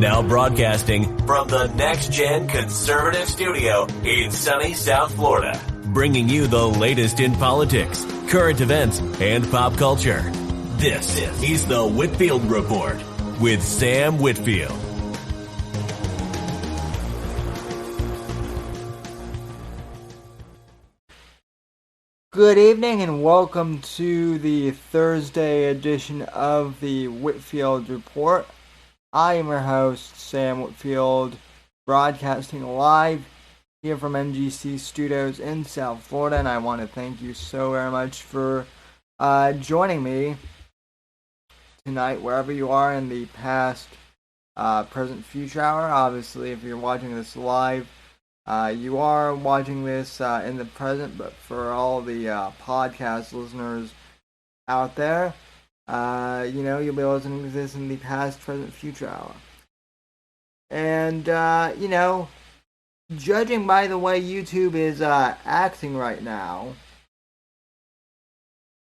Now broadcasting from the Next Gen Conservative Studio in sunny South Florida, bringing you the latest in politics, current events, and pop culture. This is the Whitfield Report with Sam Whitfield. Good evening and welcome to the Thursday edition of the Whitfield Report. I am your host, Sam Whitfield, broadcasting live here from MGC Studios in South Florida, and I want to thank you so very much for joining me tonight, wherever you are in the past, present, future hour. Obviously, if you're watching this live, you are watching this in the present, but for all the podcast listeners out there, you'll be listening to this in the past, present, future hour. And, judging by the way YouTube is acting right now,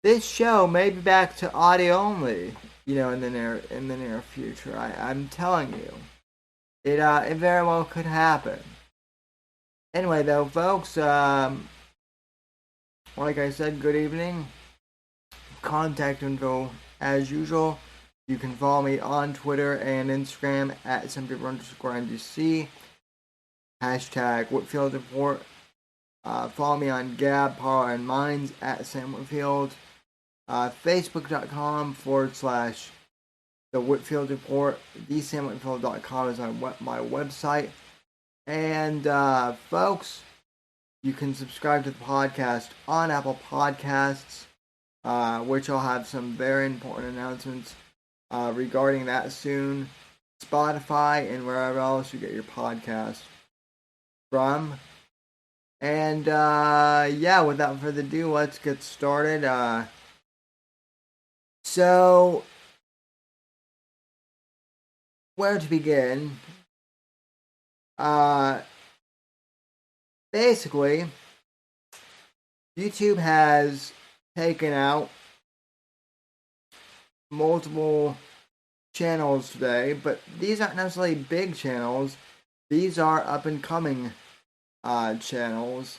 this show may be back to audio only, in the near future. I'm telling you, it very well could happen. Anyway, though, folks, like I said, good evening. Contact info, as usual. You can follow me on Twitter and Instagram at @SamPeople_MGC. Hashtag Whitfield Report. Follow me on Gab, Parler, and Minds at Sam Whitfield. Facebook.com/The Whitfield Report. TheSamWhitfield.com is my website. And, folks, you can subscribe to the podcast on Apple Podcasts, which I'll have some very important announcements regarding that soon. Spotify and wherever else you get your podcast from. And, without further ado, let's get started. So, where to begin? Basically, YouTube has taken out multiple channels today, but these aren't necessarily big channels. These are up-and-coming channels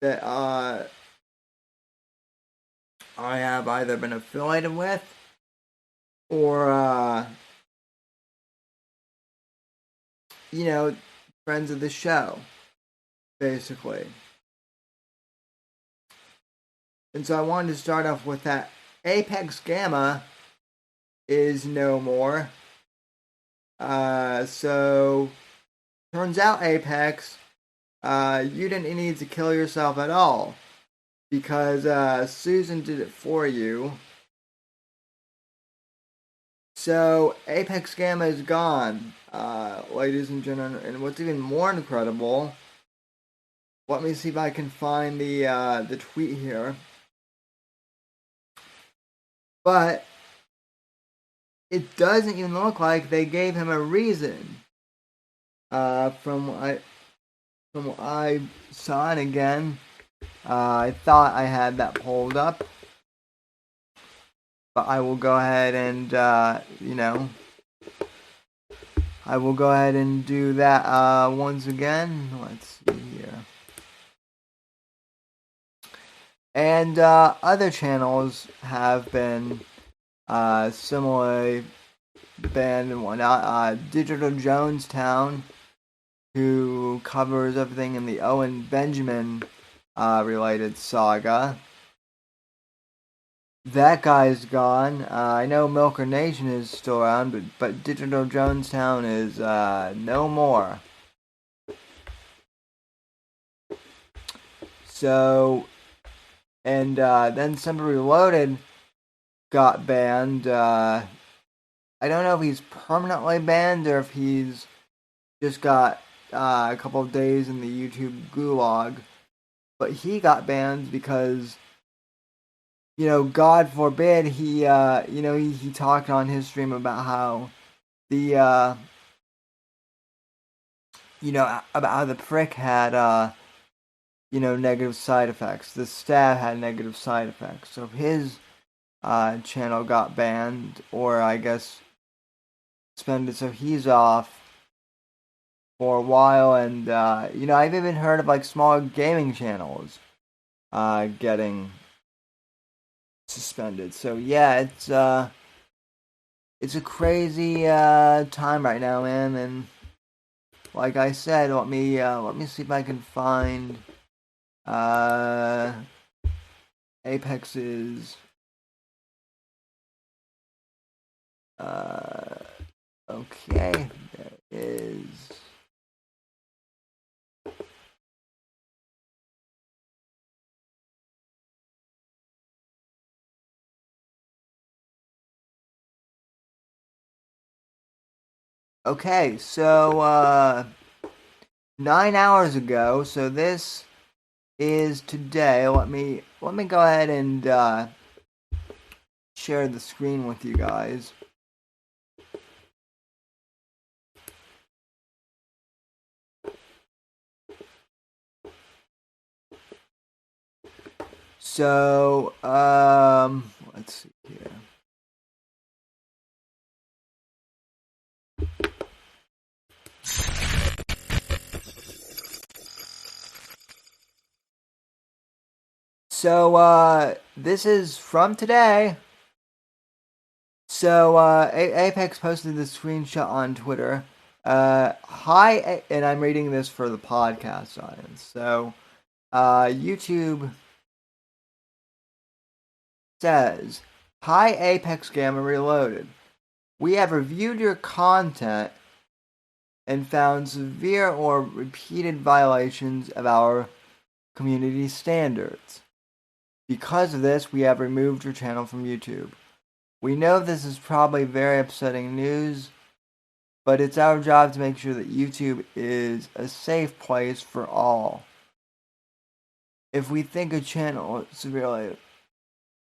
that I have either been affiliated with or friends of the show, basically. And so I wanted to start off with that. Apex Gamma is no more. So, turns out, Apex, you didn't need to kill yourself at all, because Susan did it for you. So, Apex Gamma is gone, ladies and gentlemen, and what's even more incredible, let me see if I can find the tweet here, but it doesn't even look like they gave him a reason, from what I saw, and again, I thought I had that pulled up. But I will go ahead and, I will go ahead and do that once again. Let's see here. And other channels have been similarly banned and whatnot. Digital Jonestown, who covers everything in the Owen Benjamin related saga. That guy's gone. I know Milker Nation is still around, but Digital Jonestown is no more. So, and then Semper Reloaded got banned. I don't know if he's permanently banned or if he's just got a couple of days in the YouTube gulag. But he got banned because, God forbid he talked on his stream about how the, about how the prick had, negative side effects. The stab had negative side effects. So if his channel got banned, or I guess suspended, so he's off for a while. And I've even heard of like smaller gaming channels getting suspended. So yeah, it's a crazy time right now, man. And like I said, let me see if I can find Apex's okay, there is. Okay, so 9 hours ago, so this is today. Let me go ahead and share the screen with you guys. So, let's see here. So, this is from today. So, Apex posted this screenshot on Twitter. Hi, and I'm reading this for the podcast audience. So, YouTube says, "Hi, Apex Gamma Reloaded. We have reviewed your content and found severe or repeated violations of our community standards. Because of this, we have removed your channel from YouTube. We know this is probably very upsetting news, but it's our job to make sure that YouTube is a safe place for all. If we think a channel severely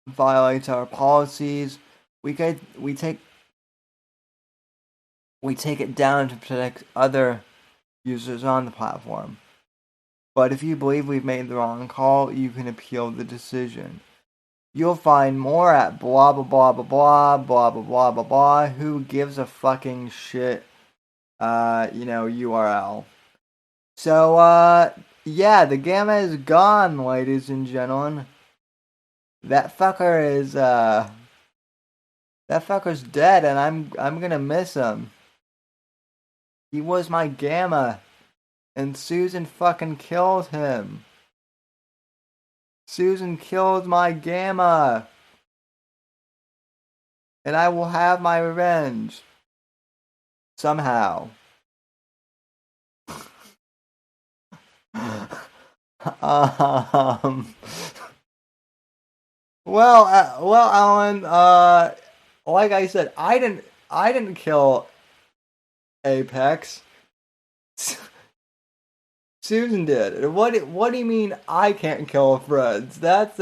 violates our policies, we take it down to protect other users on the platform. But if you believe we've made the wrong call, you can appeal the decision. You'll find more at blah blah blah blah blah blah blah blah blah blah. Who gives a fucking shit? URL. So yeah, the gamma is gone, ladies and gentlemen. That fucker's dead, and I'm gonna miss him. He was my gamma, and Susan fucking killed him. Susan killed my gamma, and I will have my revenge somehow. um. Well, Alan. Like I said, I didn't kill Apex. Susan did. What do you mean I can't kill friends? That's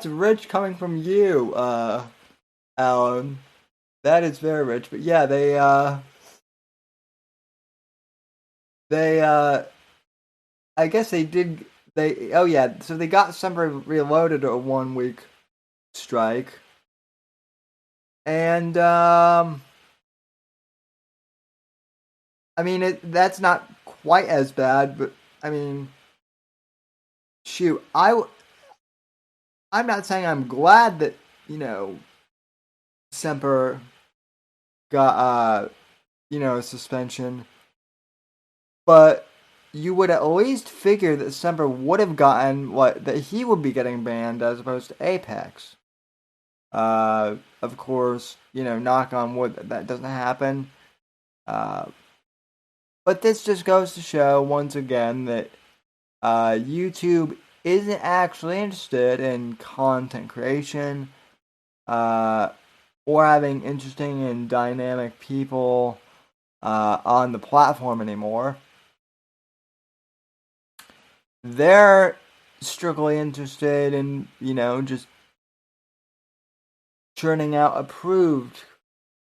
rich coming from you, Alan. That is very rich. But yeah, they I guess they did oh yeah, so they got Summer Reloaded a 1 week strike. And I mean that's not quite as bad, but I mean shoot, I'm not saying I'm glad that, Semper got a suspension, but you would at least figure that Semper would have gotten that he would be getting banned as opposed to Apex. Of course, knock on wood that doesn't happen. But this just goes to show once again that YouTube isn't actually interested in content creation or having interesting and dynamic people on the platform anymore. They're strictly interested in, just churning out approved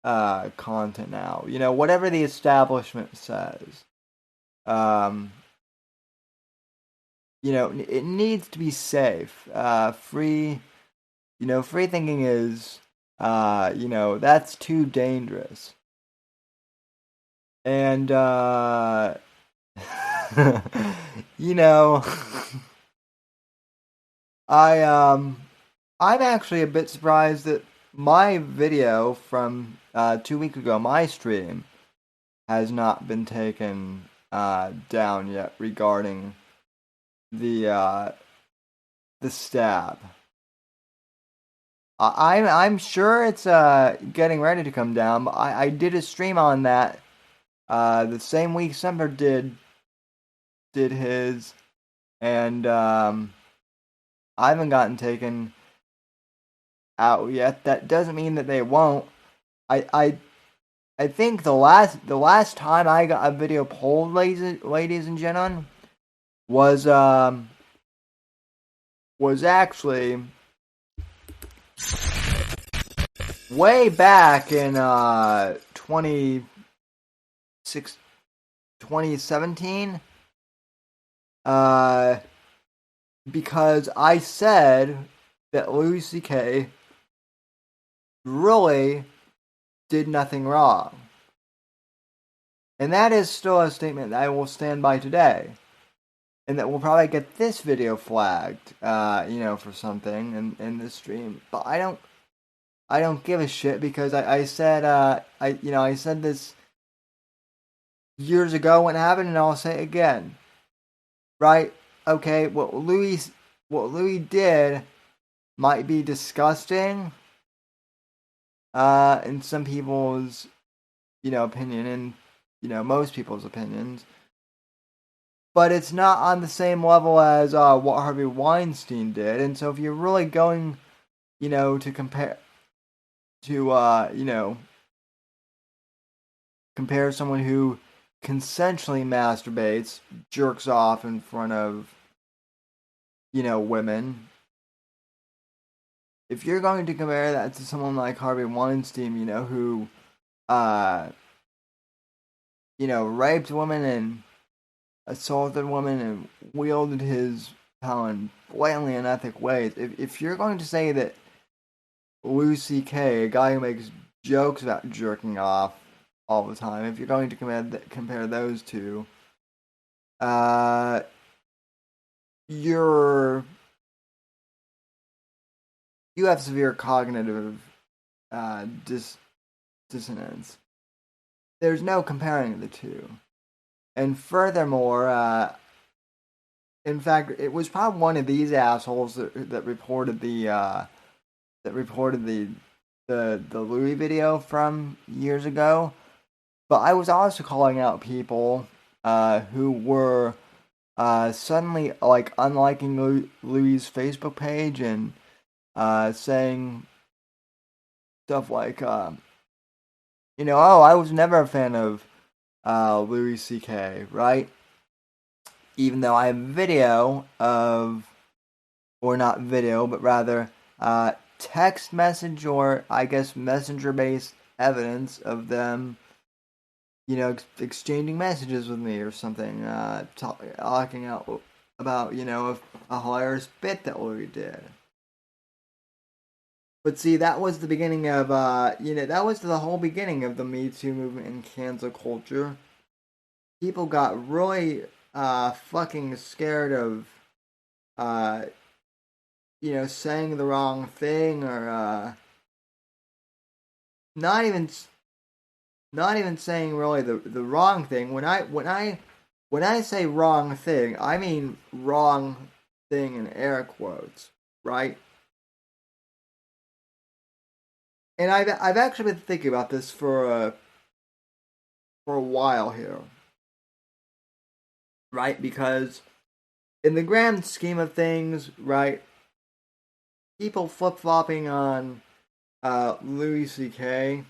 content now. Whatever the establishment says. It needs to be safe. Free thinking is That's too dangerous. And, you know, I'm actually a bit surprised that my video from 2 weeks ago, my stream, has not been taken down yet regarding the stab. I'm sure it's getting ready to come down. But I did a stream on that the same week Summer did his, and I haven't gotten taken out yet. That doesn't mean that they won't. I think the last time I got a video pulled, ladies and gentlemen, was actually way back in 2017. Because I said that Louis C.K. really did nothing wrong. And that is still a statement that I will stand by today. And that will probably get this video flagged, for something in this stream. But I don't give a shit because I said I said this years ago when it happened, and I'll say it again. Right? Okay, what Louis did might be disgusting in some people's opinion, and most people's opinions, but it's not on the same level as what Harvey Weinstein did. And so if you're really going to compare someone who consensually masturbates, jerks off in front of women, if you're going to compare that to someone like Harvey Weinstein, who raped women and assaulted women and wielded his power in blatantly unethical ways, if you're going to say that Louis C.K., a guy who makes jokes about jerking off all the time, if you're going to compare those two, you have severe cognitive dissonance. There's no comparing the two. And furthermore, in fact, it was probably one of these assholes that reported the Louis video from years ago. But I was also calling out people who were suddenly unliking Louis' Facebook page and saying stuff like, oh, I was never a fan of Louis C.K., right? Even though I have video of, or not video, but rather text message or I guess messenger-based evidence of them, exchanging messages with me or something, talking out about, a hilarious bit that Louis did. But see, that was the beginning of, that was the whole beginning of the Me Too movement and cancel culture. People got really fucking scared of, saying the wrong thing, or not even saying really the wrong thing. When I say wrong thing, I mean wrong thing in air quotes, right? And I've actually been thinking about this for a while here, right? Because in the grand scheme of things, right, people flip-flopping on Louis C.K.,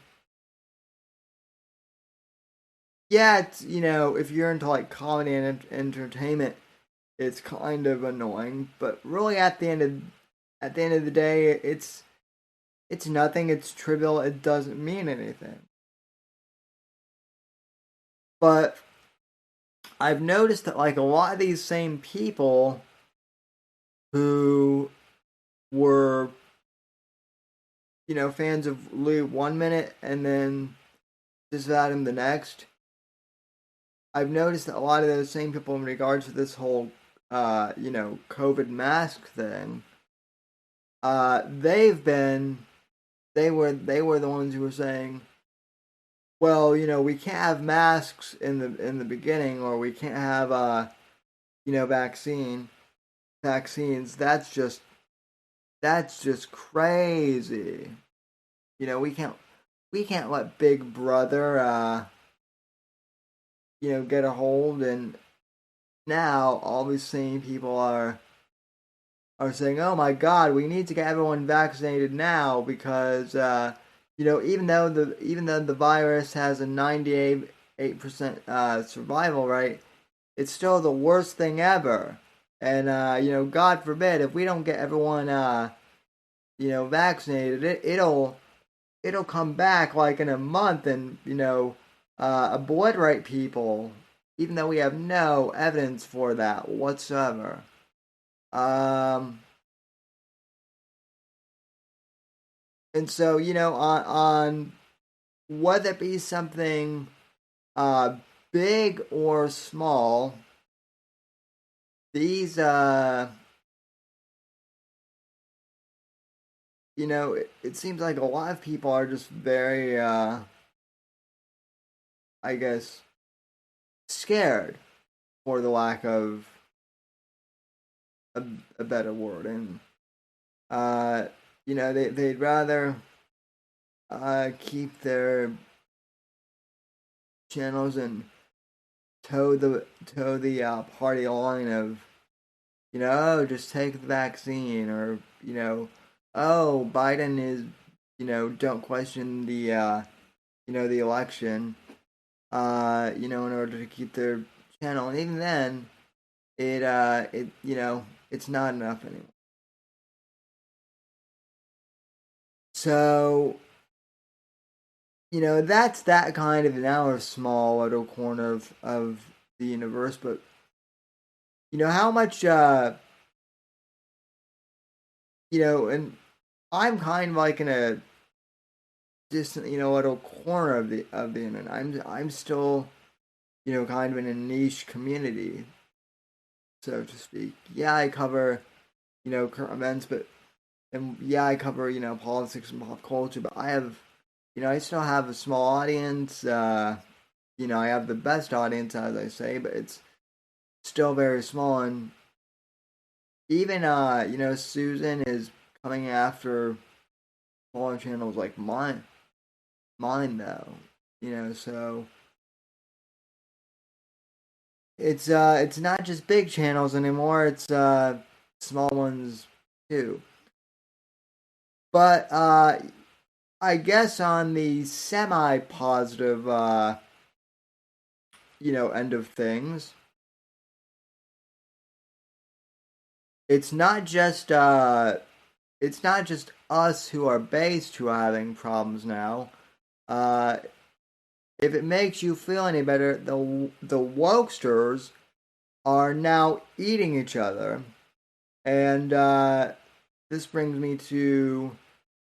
yeah, it's, if you're into comedy and entertainment, it's kind of annoying. But really, at the end of the day, it's nothing. It's trivial. It doesn't mean anything. But I've noticed that a lot of these same people who were fans of Lou 1 minute and then disavow him the next. I've noticed that a lot of those same people, in regards to this whole, COVID mask thing, they were the ones who were saying, well, we can't have masks in the beginning, or we can't have, vaccines. That's just crazy. We can't let Big Brother, get a hold. And now all these same people are saying, "Oh my God, we need to get everyone vaccinated now because even though the virus has a 98% survival rate, it's still the worst thing ever. And God forbid if we don't get everyone vaccinated, it'll come back like in a month and obliterate people, even though we have no evidence for that whatsoever." And so, on whether it be something big or small, these it seems like a lot of people are just very I guess scared, for the lack of a better word. And they'd rather keep their channels and toe the party line of, oh, just take the vaccine, or oh, Biden is, don't question the the election, in order to keep their channel. And even then, it's not enough anymore. So, that's that kind of, our small little corner of the universe. But how much and I'm kind of like in a distant, little corner of the internet. I'm still, kind of in a niche community, so to speak. Yeah, I cover, current events, and yeah, I cover, politics and pop culture, but I have, I still have a small audience. I have the best audience, as I say, but it's still very small. And even, Susan is coming after smaller channels like mine though, so it's not just big channels anymore, it's small ones too. But I guess on the semi-positive end of things, it's not just us who are based who are having problems now. If it makes you feel any better, the wokesters are now eating each other. And this brings me to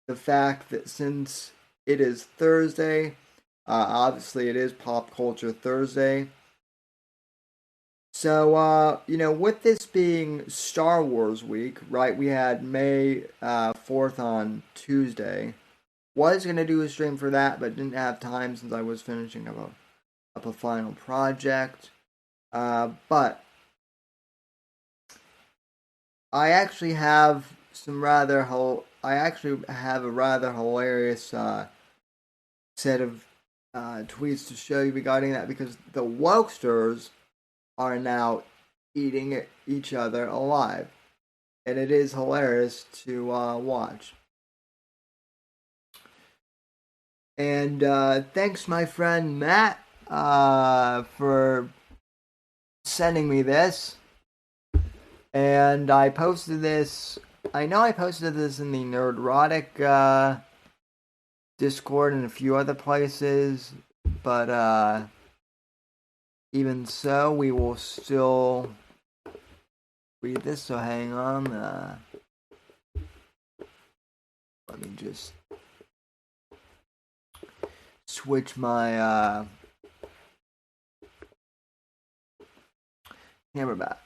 the fact that since it is Thursday, obviously it is Pop Culture Thursday. So, with this being Star Wars week, right, we had May 4th on Tuesday. Was going to do a stream for that, but didn't have time since I was finishing up a final project. But I actually have a rather hilarious set of tweets to show you regarding that, because the wokesters are now eating each other alive, and it is hilarious to watch. And thanks, my friend Matt, for sending me this. And I posted this. I know I posted this in the Nerdrotic Discord and a few other places, but even so, we will still read this. So hang on. Let me just switch my camera back.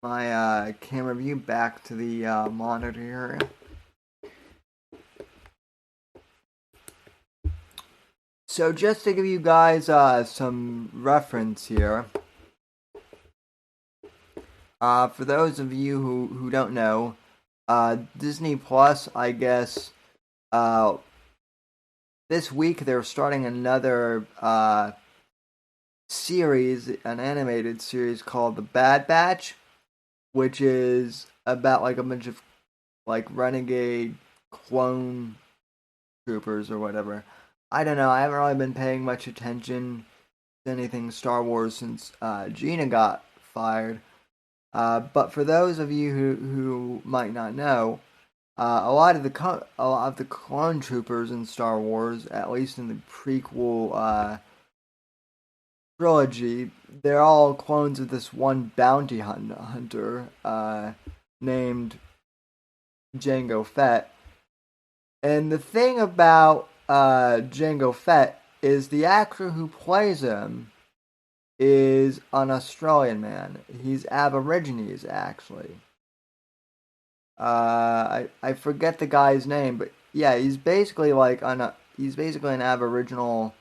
My camera view back to the monitor here. So just to give you guys some reference here, for those of you who don't know, Disney Plus, I guess, this week they're starting another series, an animated series called The Bad Batch, which is about like a bunch of like renegade clone troopers or whatever. I don't know. I haven't really been paying much attention to anything Star Wars since Gina got fired. But for those of you who might not know, a lot of the clone troopers in Star Wars, at least in the prequel trilogy, they're all clones of this one bounty hunter named Jango Fett. And the thing about Jango Fett is the actor who plays him is an Australian man. He's Aborigines, actually. I forget the guy's name, but yeah, he's basically an Aboriginal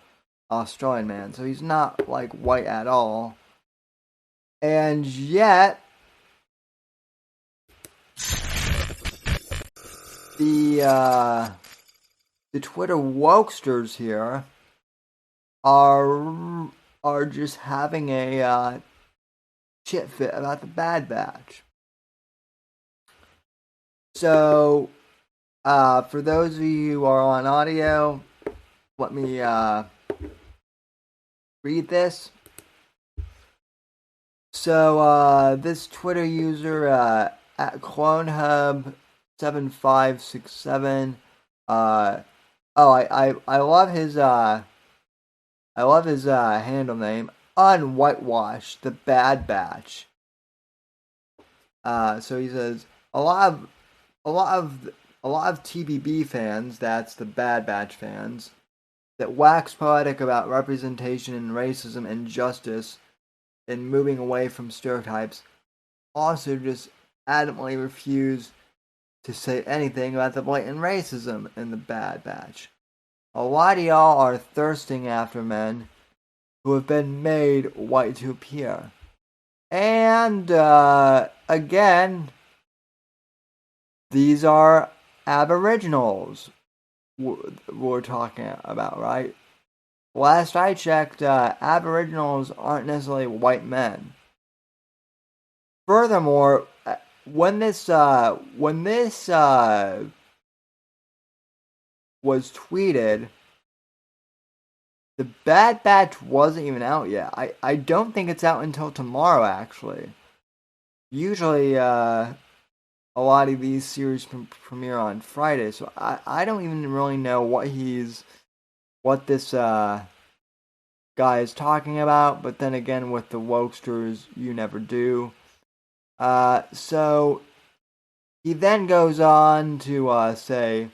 Australian man, so he's not like white at all. And yet the Twitter wokesters here are just having a shit fit about the Bad Batch. So, for those of you who are on audio, let me read this. So, this Twitter user at CloneHub7567. I love his handle name, Unwhitewashed the Bad Batch. So he says a lot of TBB fans, that's the Bad Batch fans, that wax poetic about representation and racism and justice and moving away from stereotypes, also just adamantly refuse to say anything about the blatant racism in the Bad Batch. A lot of y'all are thirsting after men who have been made white to appear. And, again, these are Aboriginals we're talking about, right? Last I checked, Aboriginals aren't necessarily white men. Furthermore, when this was tweeted, the Bad Batch wasn't even out yet. I don't think it's out until tomorrow, actually. Usually, a lot of these series premiere on Friday, so I don't even really know what this guy is talking about, but then again, with the wokesters, you never do. So, he then goes on to say,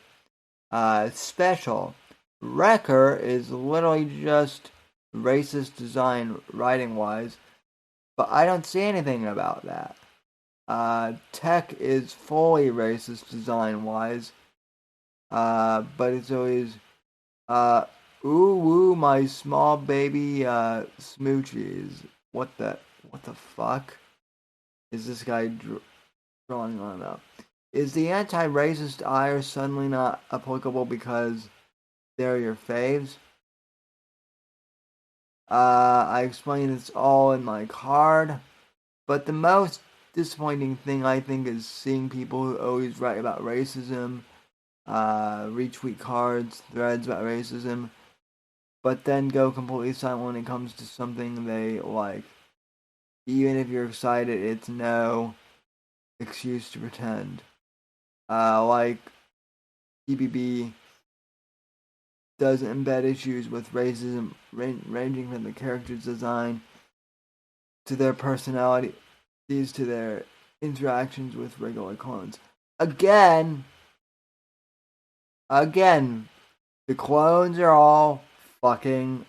special. Wrecker is literally just racist design writing-wise, but I don't see anything about that. Tech is fully racist design-wise, but it's always, ooh woo, my small baby smoochies. What the fuck is this guy drawing on about? Is the anti-racist ire suddenly not applicable because they're your faves? I explained this all in my card, but the most disappointing thing I think is seeing people who always write about racism, retweet cards, threads about racism, but then go completely silent when it comes to something they like. Even if you're excited, it's no excuse to pretend. Like TBB does embed issues with racism ranging from the character's design to their personality, to their interactions with regular clones. Again, the clones are all fucking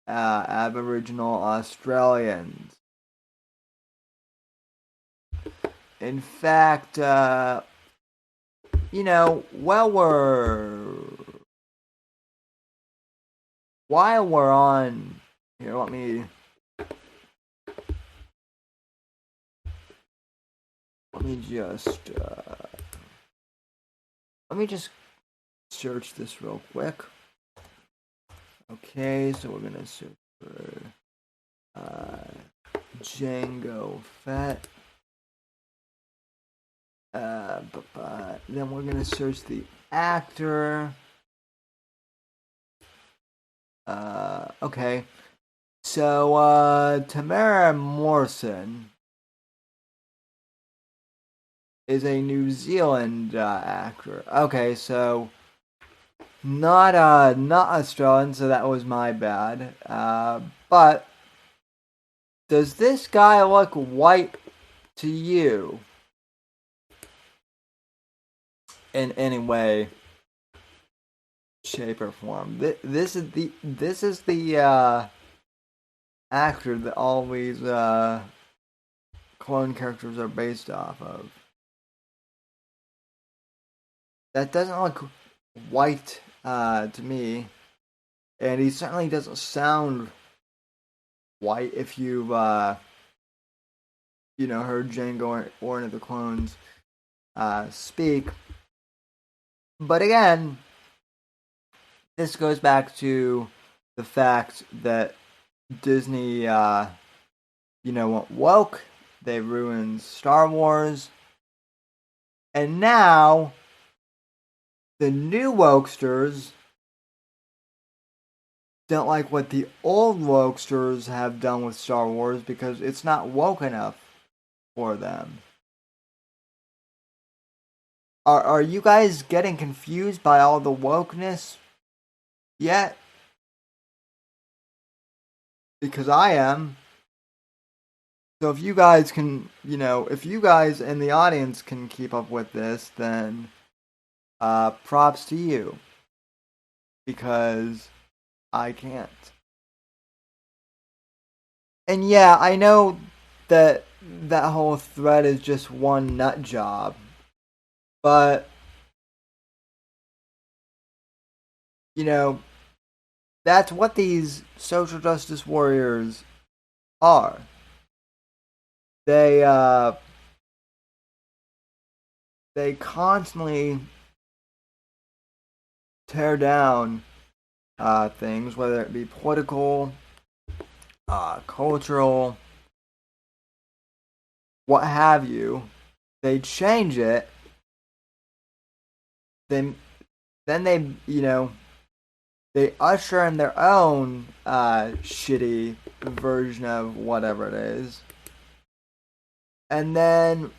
Aboriginal Australians. In fact, while we're on here, let me just search this real quick. Okay, so we're gonna search for Django Fett. Then we're gonna search the actor. Okay. So Tamara Morrison is a New Zealand actor. Okay, so not Australian, so that was my bad. But does this guy look white to you in any way, shape, or form? This is the actor that all these clone characters are based off of. That doesn't look white to me, and he certainly doesn't sound white if you've heard Django or any of the clones speak. But again, this goes back to the fact that Disney went woke. They ruined Star Wars, and now the new wokesters don't like what the old wokesters have done with Star Wars because it's not woke enough for them. Are you guys getting confused by all the wokeness yet? Because I am. So if you guys can, if you guys in the audience can keep up with this, then props to you. Because I can't. And yeah, I know that whole thread is just one nut job. But, that's what these social justice warriors are. They constantly tear down things, whether it be political, cultural, what have you. They change it. Then they they usher in their own shitty version of whatever it is. And then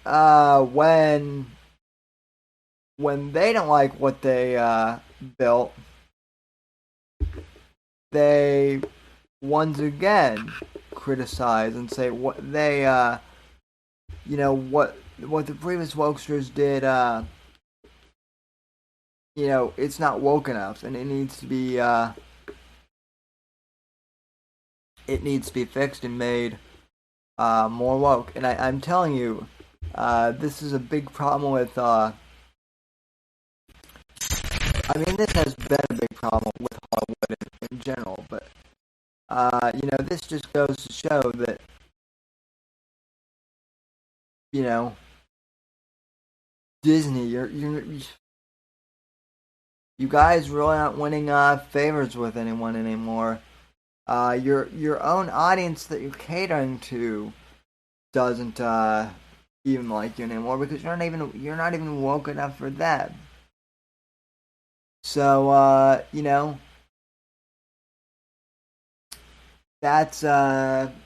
when they don't like what they built, they once again criticize and say what they what the previous wokesters did it's not woke enough and it needs to be fixed and made more woke. And I'm telling you, this is a big problem with this has been a big problem with Hollywood in general, but this just goes to show that Disney, you guys really aren't winning favors with anyone anymore. Your own audience that you're catering to doesn't even like you anymore because you're not even woke enough for them. So that's that's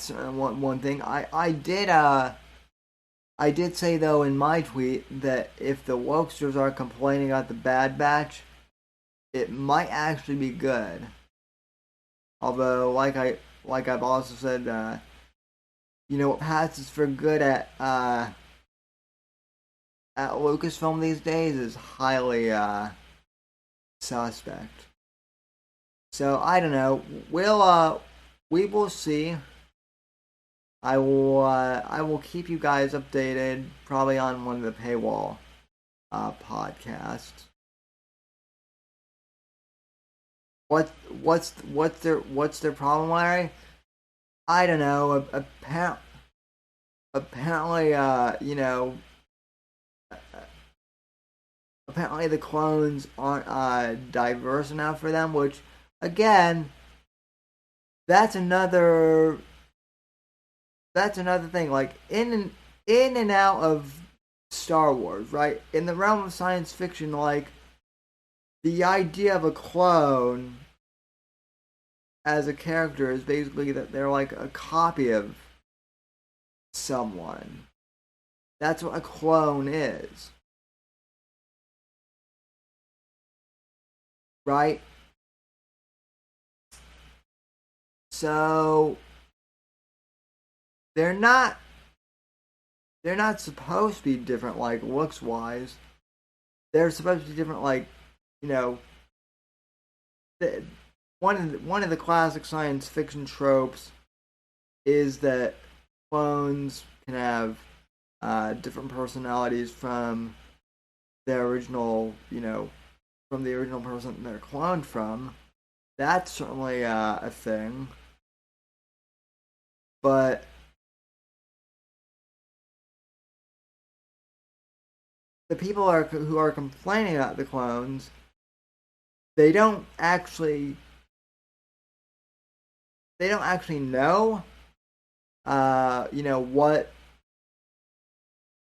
one thing. I did say though in my tweet that if the wokesters are complaining about the Bad Batch, it might actually be good. Although, like I've also said, what passes for good at at Lucasfilm these days is highly suspect. So I don't know. We will see. I will keep you guys updated, probably on one of the paywall podcasts. What's their problem, Larry? I don't know. Apparently, apparently the clones aren't diverse enough for them. Which, again, that's another thing. Like in and out of Star Wars, right? In the realm of science fiction, like the idea of a clone as a character is basically that they're like a copy of someone. That's what a clone is. Right? So they're not supposed to be different like looks wise. They're supposed to be different like, you know, one of the classic science fiction tropes is that clones can have different personalities from their original, from the original person they're cloned from. That's certainly a thing. But the people who are complaining about the clones, they don't actually know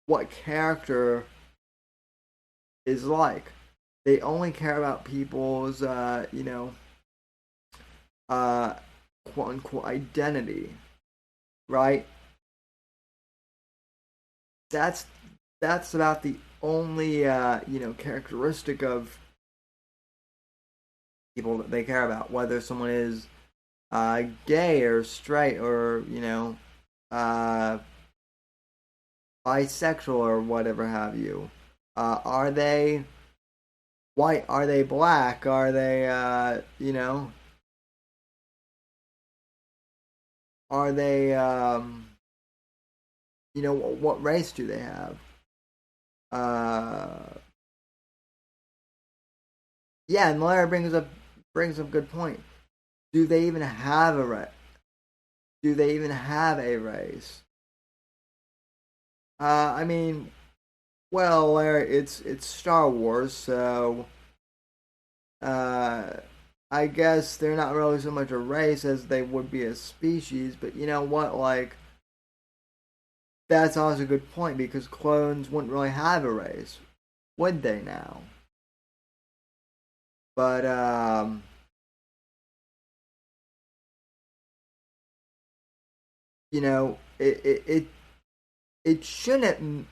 what character is like. They only care about people's quote unquote identity, right? That's about the only characteristic of people that they care about, whether someone is gay or straight or bisexual or whatever have you. Are they white? Are they black? Are they are they what race do they have? Yeah, and Larry brings up a good point. Do they even have a race? Do they even have a race? I mean, well, Larry, it's Star Wars, so I guess they're not really so much a race as they would be a species. But you know what? Like, that's also a good point because clones wouldn't really have a race, would they now? But it shouldn't.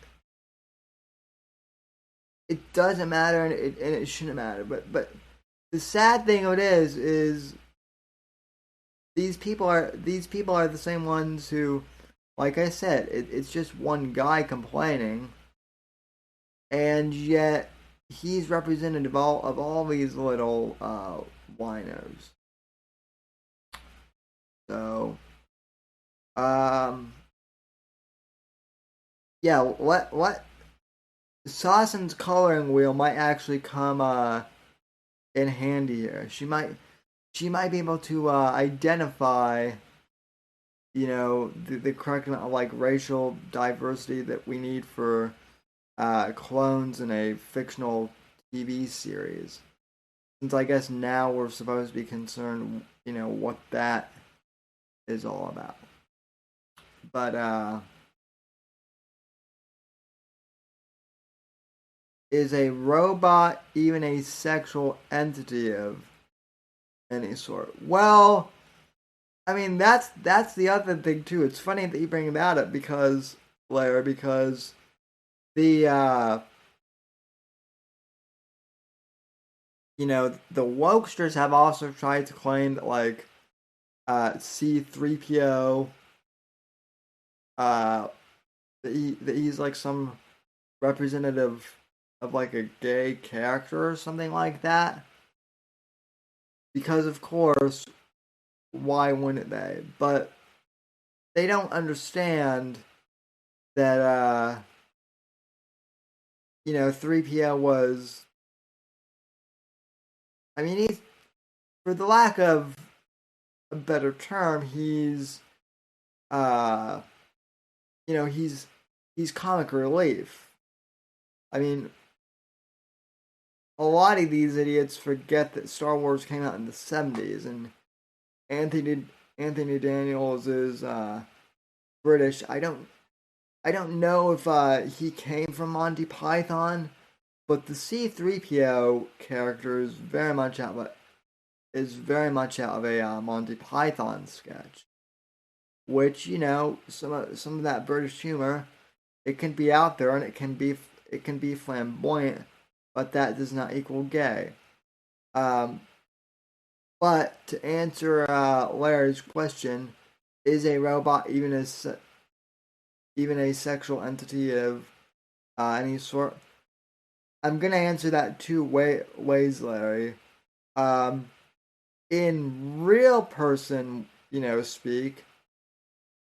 It doesn't matter, and it shouldn't matter. But the sad thing of it is these people are the same ones who, like I said, it's just one guy complaining, and yet he's representative of all these little whiners. So, yeah, what Sawson's coloring wheel might actually come in handy here. She might be able to identify, the correct amount of like racial diversity that we need for clones in a fictional TV series. Since I guess now we're supposed to be concerned, what that is all about. But is a robot even a sexual entity of any sort? Well, I mean that's the other thing too. It's funny that you bring that up because Blair, because the the wokesters have also tried to claim that like C-3PO that he's like some representative of like a gay character or something like that. Because of course, why wouldn't they? But they don't understand that 3PO was, I mean, he's, for the lack of a better term, he's uh he's comic relief. I mean, a lot of these idiots forget that Star Wars came out in the 70s, and Anthony Daniels is British. I don't know if he came from Monty Python, but the C-3PO character is very much out of a Monty Python sketch. Which, some of that British humor, it can be out there and it can be flamboyant, but that does not equal gay. But to answer Larry's question, is a robot even a sexual entity of any sort? I'm gonna answer that two ways, Larry. In real person, speak,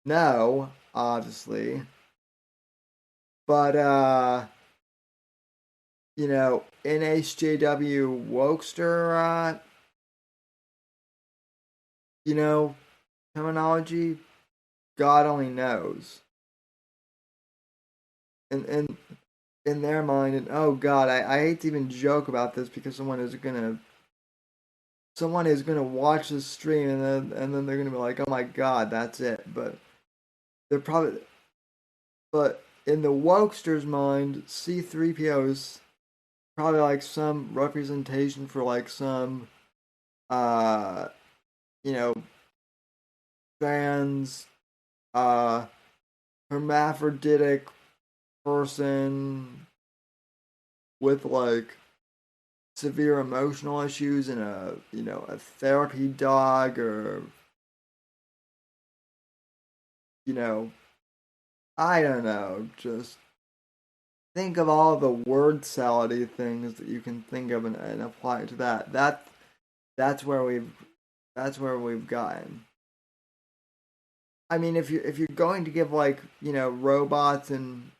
no, obviously, but in SJW Wokester, terminology, God only knows. And in their mind, and oh God, I hate to even joke about this because someone is gonna watch this stream and then they're gonna be like, oh my God, that's it. But they're probably, but in the Wokester's mind, C-3PO is probably like some representation for like some you know trans hermaphroditic person with like severe emotional issues and a therapy dog, or I don't know, just think of all the word salady things that you can think of and apply it to that. That's where we've gotten. I mean, if you're going to give like robots and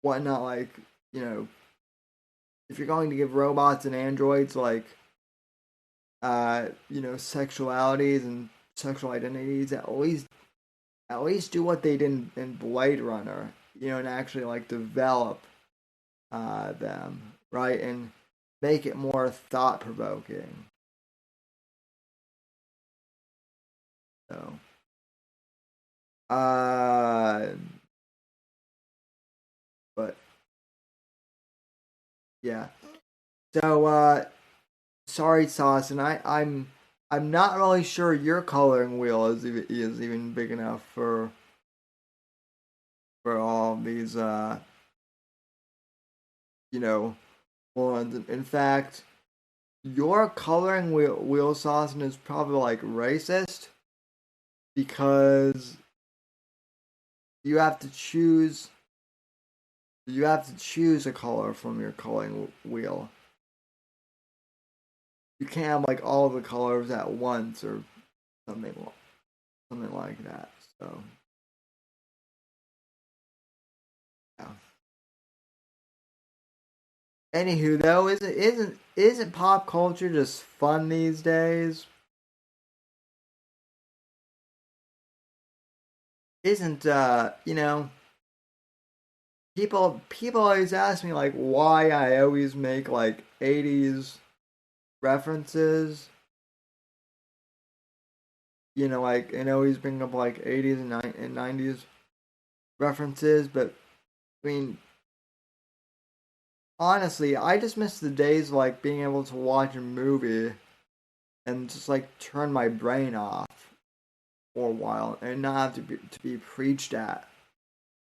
whatnot, like if you're going to give robots and androids like sexualities and sexual identities, at least do what they did in Blade Runner, and actually like develop them, right, and make it more thought provoking. So, but yeah. So, sorry, Sauce, and I'm not really sure your coloring wheel is even big enough for all these ones. In fact, your coloring wheel, Sauce, is probably like racist because you have to choose a color from your coloring wheel. You can't have like all the colors at once or something like that. So yeah. Anywho, though, isn't pop culture just fun these days? Isn't people always ask me like why I always make like 80s references, like, and always bring up like 80s and 90s references, but I mean, honestly, I just miss the days of like being able to watch a movie and just like turn my brain off for a while and not have to be preached at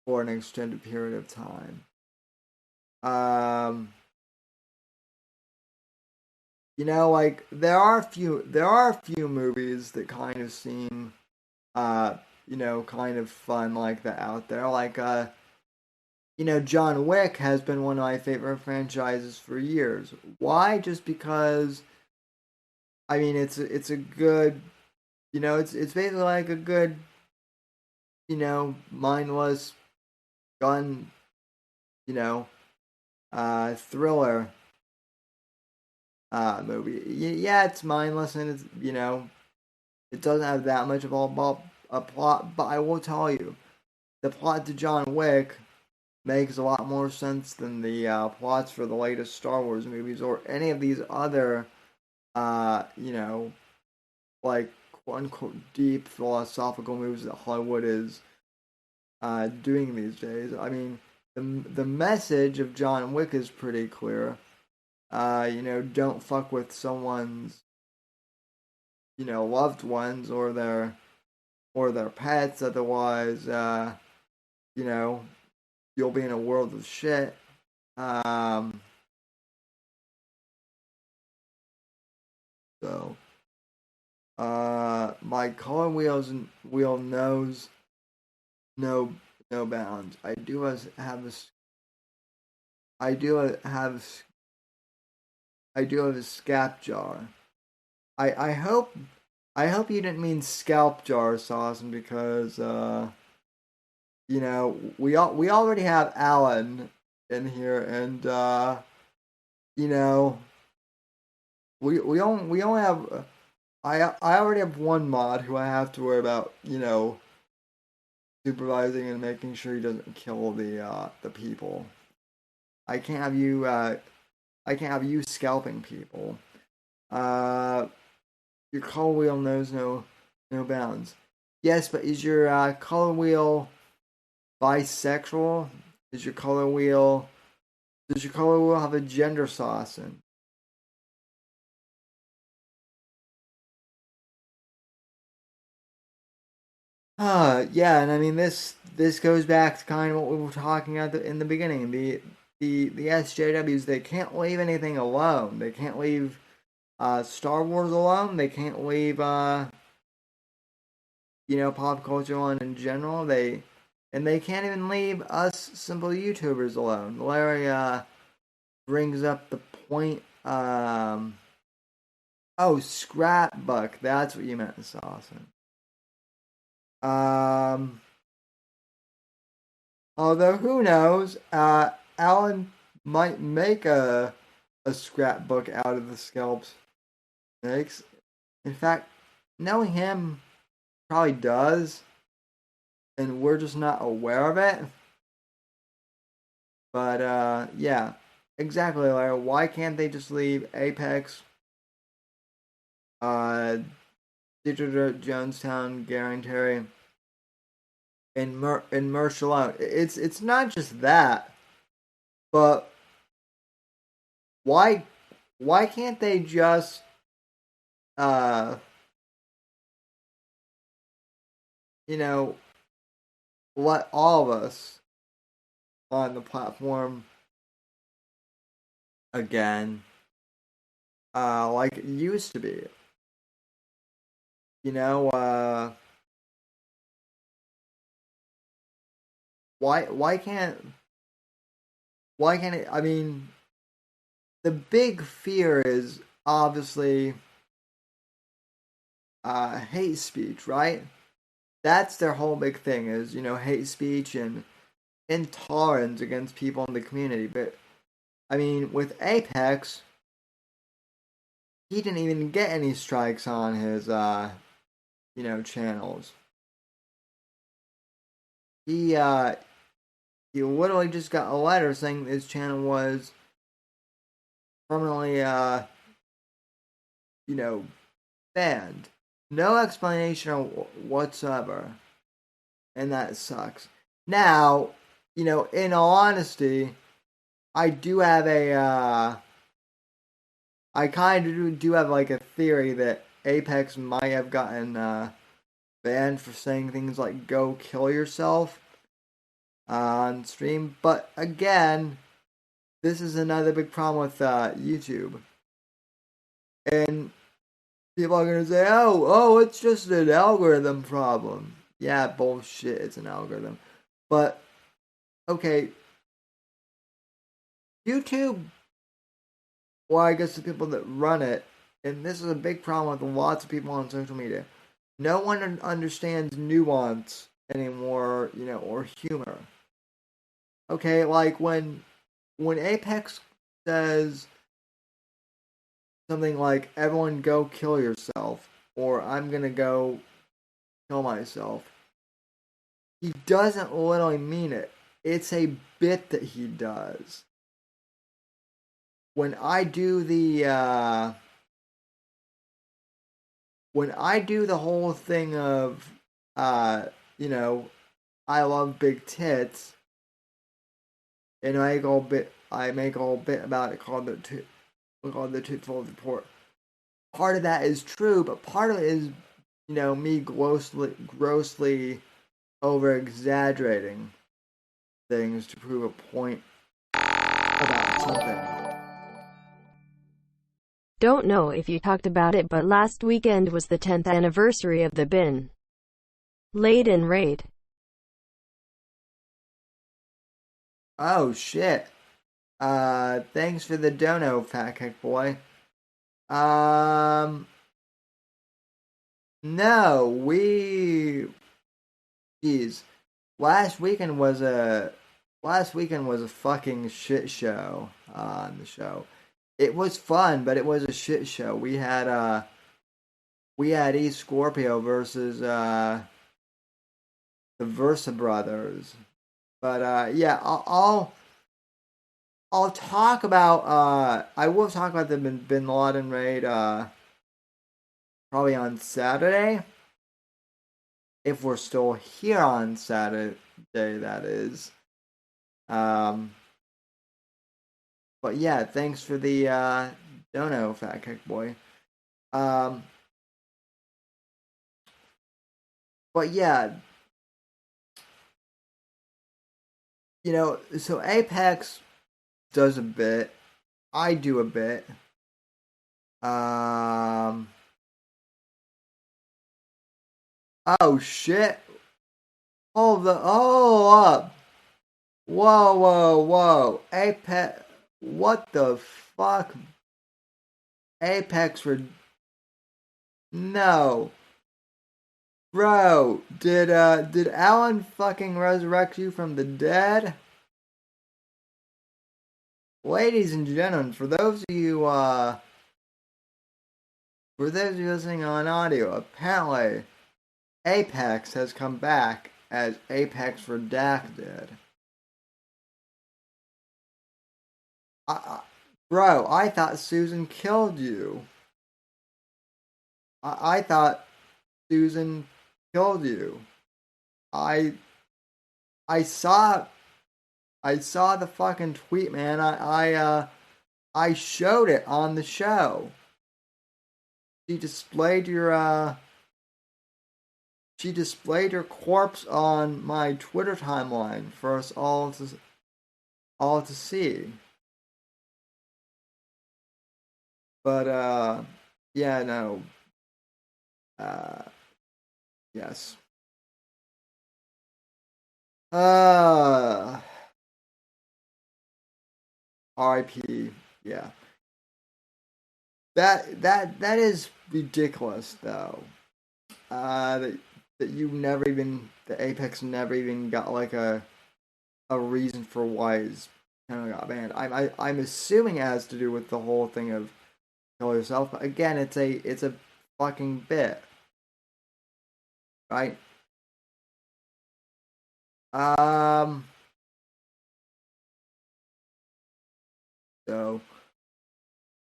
for an extended period of time. Um, like there are a few movies that kind of seem kind of fun like that out there. Like John Wick has been one of my favorite franchises for years. Why? Just because, it's a good, it's basically like a good, mindless gun, you know, thriller movie. Yeah, it's mindless and it's, it doesn't have that much of a plot, but I will tell you, the plot to John Wick makes a lot more sense than the plots for the latest Star Wars movies or any of these other, like quote unquote deep philosophical movies that Hollywood is doing these days. The message of John Wick is pretty clear. Don't fuck with someone's, loved ones or their pets, otherwise, you'll be in a world of shit. Um, so, my color wheel knows no bounds. I do have a scalp jar. I hope you didn't mean scalp jar, Saucon, because we already have Alan in here, and you know we only have I already have one mod who I have to worry about, supervising and making sure he doesn't kill the people. I can't have you scalping people. Your color wheel knows no bounds. Yes, but is your color wheel bisexual? Does your color wheel have a gender, Saucon? Yeah, and this goes back to kind of what we were talking about in the beginning. The SJWs, they can't leave anything alone. They can't leave Star Wars alone. They can't leave pop culture alone in general. They can't even leave us simple YouTubers alone. Larry brings up the point. Oh, scrapbook. That's what you meant, Saucon. Um, Although who knows? Alan might make a scrapbook out of the scalps snakes. In fact, knowing him, probably does, and we're just not aware of it. But yeah, exactly, Larry. Why can't they just leave Apex, Digital Jonestown, Guarantary, and Merch alone? It's not just that, but why can't they just uh you know let all of us on the platform again, like it used to be? You know, why why can't why can't it? The big fear is obviously hate speech, right? That's their whole big thing is hate speech and intolerance against people in the community. But with Apex, he didn't even get any strikes on his channels. He literally just got a letter saying his channel was permanently banned. No explanation whatsoever. And that sucks. Now, in all honesty, I do have I kind of do have like a theory that Apex might have gotten banned for saying things like "go kill yourself" on stream. But again, this is another big problem with YouTube, and people are gonna say, "Oh, it's just an algorithm problem." Yeah, bullshit. It's an algorithm, but okay. YouTube, well, I guess the people that run it, and this is a big problem with lots of people on social media, no one understands nuance anymore, or humor. Okay, like when Apex says something like, everyone go kill yourself, or I'm gonna go kill myself, he doesn't literally mean it. It's a bit that he does. When I do the whole thing of you know, I love big tits, and I make a whole bit about it called the Titful Report. Part of that is true, but part of it is, me grossly over exaggerating things to prove a point about something. Don't know if you talked about it, but last weekend was the 10th anniversary of the Bin Laden raid. Oh shit. Thanks for the dono, Fat Kick Boy. No, jeez. Last weekend was a fucking shit show on the show. It was fun, but it was a shit show. We had E Scorpio versus the Versa Brothers. But yeah, I'll talk about I will talk about the Bin Laden raid probably on Saturday. If we're still here on Saturday, that is. But yeah, thanks for the dono, Fat Kick Boy. But yeah, so Apex does a bit. I do a bit. Oh shit. Hold up. Whoa. Apex, what the fuck? Apex for... No. Bro, did Alan fucking resurrect you from the dead? Ladies and gentlemen, for those of you listening on audio, apparently Apex has come back as Apex Redacted. Bro, I thought Susan killed you. I thought Susan killed you. I saw the fucking tweet, man. I showed it on the show. She displayed your corpse on my Twitter timeline for us all to see. But yeah, no. Yes. RIP. Yeah. That is ridiculous, though. That Apex never even got like a reason for why his channel got banned. I'm assuming it has to do with the whole thing of kill yourself, but again, it's a fucking bit, right? So,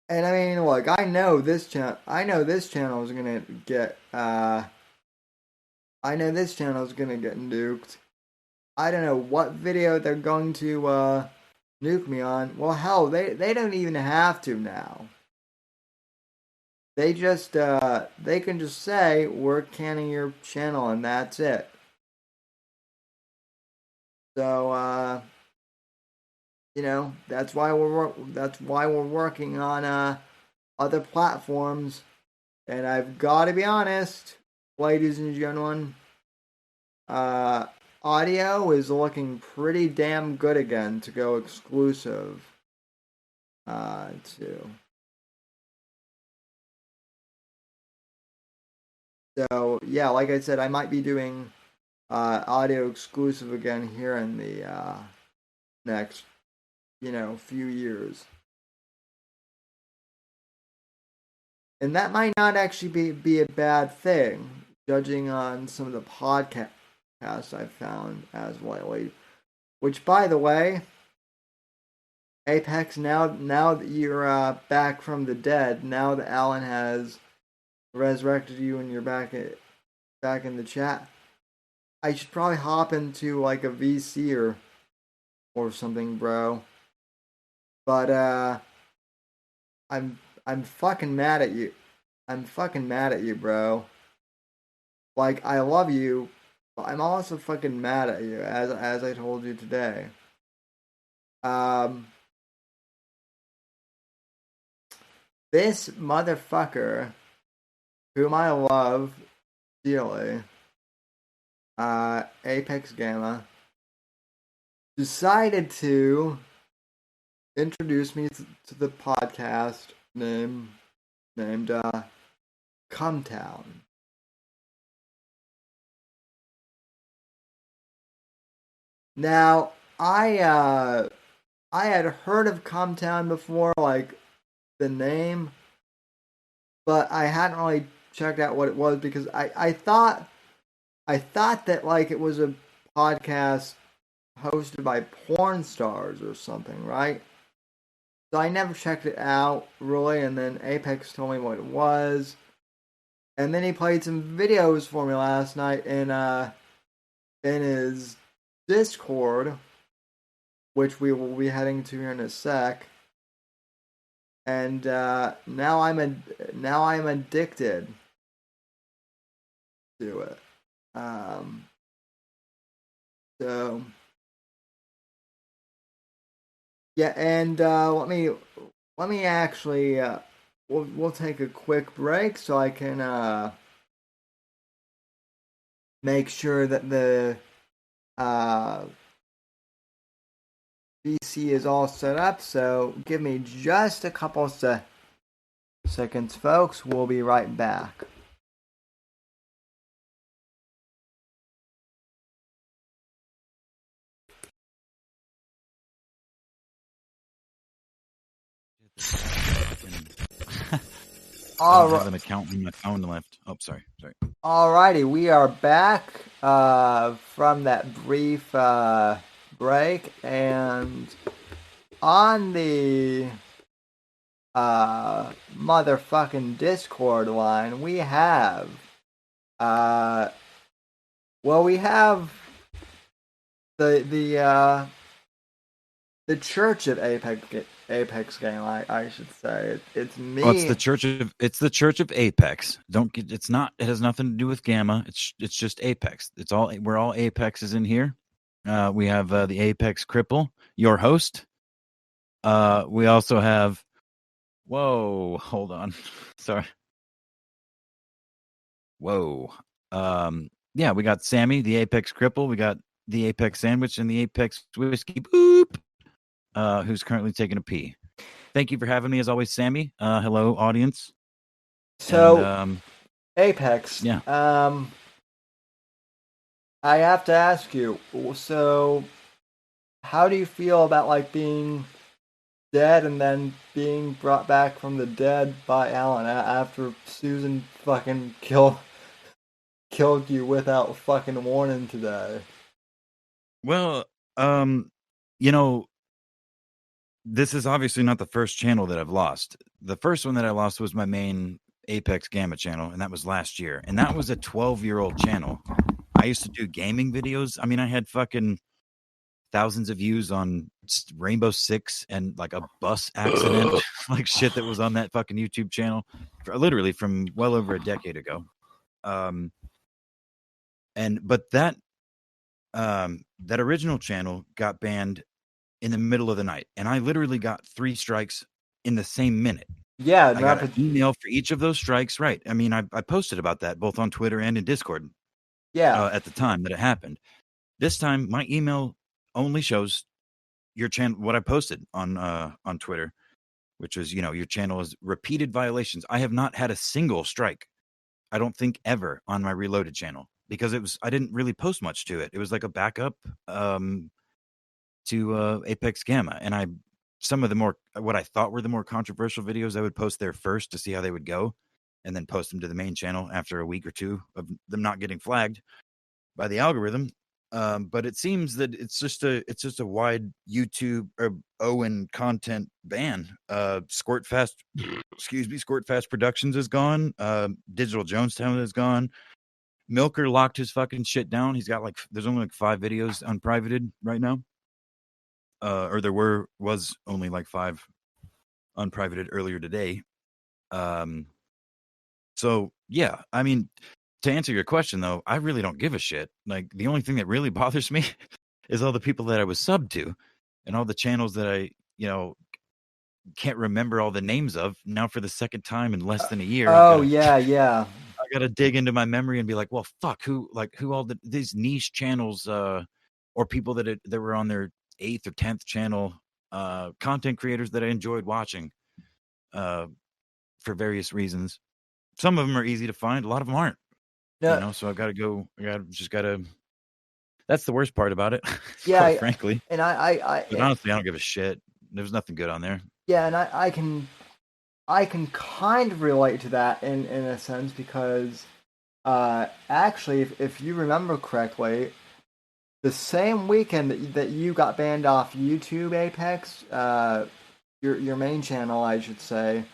and I mean, look, I know this channel is gonna get nuked. I don't know what video they're going to nuke me on. Well, hell, they don't even have to now. They just they can just say we're canning your channel and that's it. So that's why we're working on other platforms. And I've got to be honest, ladies and gentlemen, audio is looking pretty damn good again to go exclusive too. So yeah, like I said, I might be doing audio exclusive again here in the next, few years. And that might not actually be a bad thing, judging on some of the podcasts I've found as lately. Which, by the way, Apex, now that you're back from the dead, now that Alan has resurrected you and you're back in the chat, I should probably hop into like a VC or something, bro. But I'm fucking mad at you. I'm fucking mad at you, bro. Like, I love you, but I'm also fucking mad at you, as I told you today. This motherfucker, whom I love dearly, Apex Gamma, decided to introduce me to the podcast named Cumtown. Now, I had heard of Cumtown before, like the name, but I hadn't really checked out what it was because I thought that like it was a podcast hosted by porn stars or something, right? So I never checked it out really, and then Apex told me what it was, and then he played some videos for me last night in his Discord, which we will be heading to here in a sec. And now I'm addicted to it. So yeah, and let me actually we'll take a quick break so I can make sure that the VC is all set up. So give me just a couple seconds, folks. We'll be right back. I don't have an account in my phone left. Oh, sorry. Alrighty, we are back from that brief break, and on the motherfucking Discord line, we have we have the Church of Apex Game, I should say. It's me. Well, it's the Church of Apex. It has nothing to do with Gamma. It's just Apex. We're all Apexes in here. We have the Apex Cripple, your host. We also have whoa, hold on. Sorry. Whoa. Yeah, we got Sammy, the Apex Cripple, we got the Apex Sandwich and the Apex Whiskey Boop, who's currently taking a pee. Thank you for having me, as always, Sammy. Hello, audience. So, Apex. Yeah. I have to ask you. So, how do you feel about like being dead and then being brought back from the dead by Alan after Susan fucking killed you without fucking warning today? Well, this is obviously not the first channel that I've lost. The first one that I lost was my main Apex Gamma channel, and that was last year. And that was a 12-year-old channel. I used to do gaming videos. I mean, I had fucking thousands of views on Rainbow Six and like a bus accident, like shit that was on that fucking YouTube channel, literally from well over a decade ago. But that original channel got banned in the middle of the night, and I literally got 3 strikes in the same minute. Yeah, I got an email for each of those strikes. Right. I mean, I posted about that both on Twitter and in Discord. Yeah. At the time that it happened. This time, my email only shows your channel, what I posted on Twitter. which was, your channel is repeated violations. I have not had a single strike, I don't think, ever on my Reloaded channel, because I didn't really post much to it. It was like a backup to Apex Gamma, and some of the what I thought were the more controversial videos, I would post there first to see how they would go, and then post them to the main channel after a week or two of them not getting flagged by the algorithm. But it seems that it's just a wide YouTube or Owen content ban. Squirt Fast Productions is gone. Digital Jonestown is gone. Milker locked his fucking shit down. He's got there's only 5 videos unprivated right now. Or there was only 5 unprivated earlier today. So yeah, I mean, to answer your question though, I really don't give a shit. The only thing that really bothers me is all the people that I was subbed to and all the channels that I, can't remember all the names of now for the second time in less than a year. Yeah. I gotta dig into my memory and be like, well, fuck, who all these niche channels, or people that were on their 8th or 10th channel, content creators that I enjoyed watching, for various reasons. Some of them are easy to find. A lot of them aren't. No, So I've got to go. That's the worst part about it. yeah, quite frankly. And but honestly, I don't give a shit. There's nothing good on there. Yeah, and I can kind of relate to that in a sense, because actually, if you remember correctly, the same weekend that you got banned off YouTube, Apex, your main channel, I should say,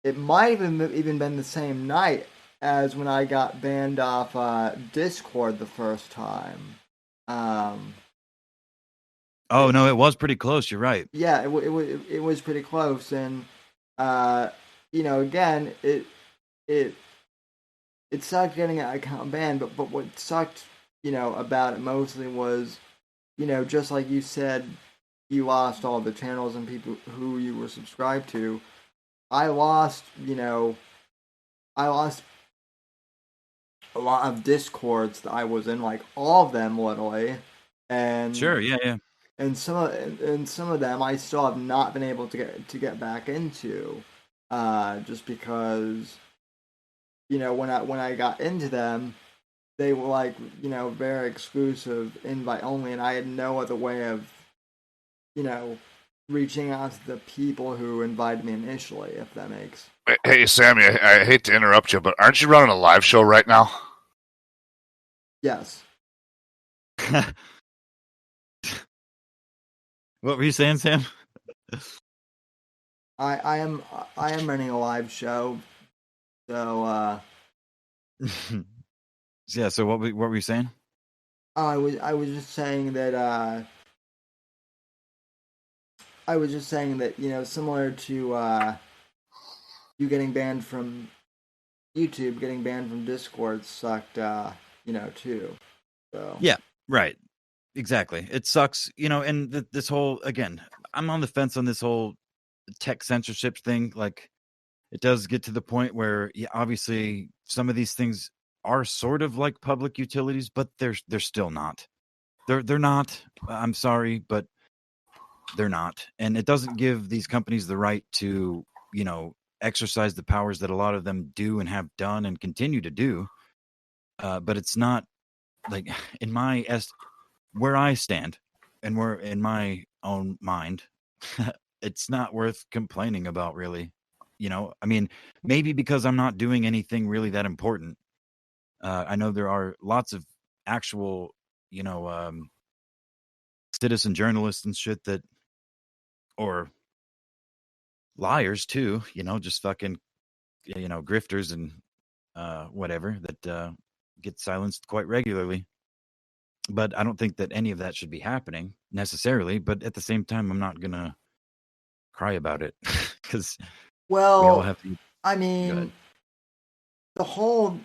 it might have even been the same night as when I got banned off Discord the first time. Oh no, it was pretty close. You're right. Yeah, it was pretty close, and again, it sucked getting an account banned, but what sucked, about it mostly was, just like you said, you lost all the channels and people who you were subscribed to. I lost a lot of Discords that I was in, all of them literally, and sure, yeah. And some of them I still have not been able to get back into, just because, when I got into them, they were very exclusive, invite only, and I had no other way of, reaching out to the people who invited me initially, if that makes. Hey Sammy, I hate to interrupt you, but aren't you running a live show right now? Yes. What were you saying, Sam? I am running a live show, so yeah. So what were you saying? I was just saying that similar to you getting banned from YouTube, getting banned from Discord sucked, too. So yeah, right. Exactly. It sucks, and this whole, again, I'm on the fence on this whole tech censorship thing. It does get to the point where, obviously some of these things are sort of like public utilities, but they're still not. They're not. I'm sorry, but they're not. And it doesn't give these companies the right to, exercise the powers that a lot of them do and have done and continue to do. But it's not in my where I stand and where in my own mind, it's not worth complaining about, really. I mean, maybe because I'm not doing anything really that important. I know there are lots of actual, citizen journalists and shit or liars too, just fucking, grifters and whatever that get silenced quite regularly. But I don't think that any of that should be happening necessarily. But at the same time, I'm not going to cry about it because we all have to. I mean, the whole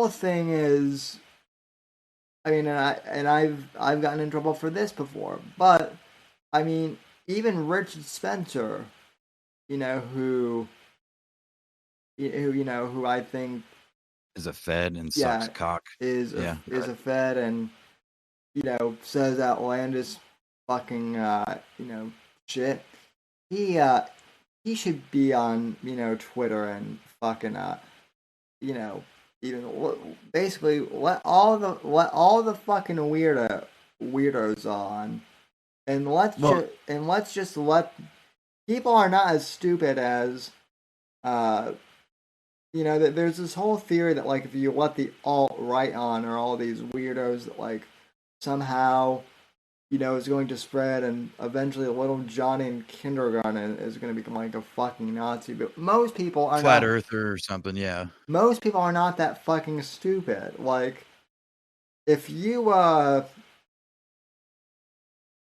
thing is, I mean, and I've gotten in trouble for this before, but I mean, even Richard Spencer, who I think is a Fed and sucks cock, is a Fed, and says outlandish fucking shit. He he should be on, Twitter and fucking, even basically let all the fucking weirdos on, and let's just let people are not as stupid as, that there's this whole theory that like if you let the alt-right on, or all these weirdos that like somehow is going to spread, and eventually little Johnny in kindergarten is going to become like a fucking Nazi. But most people are flat not, earther or something. Yeah. most people are not that fucking stupid. Like if you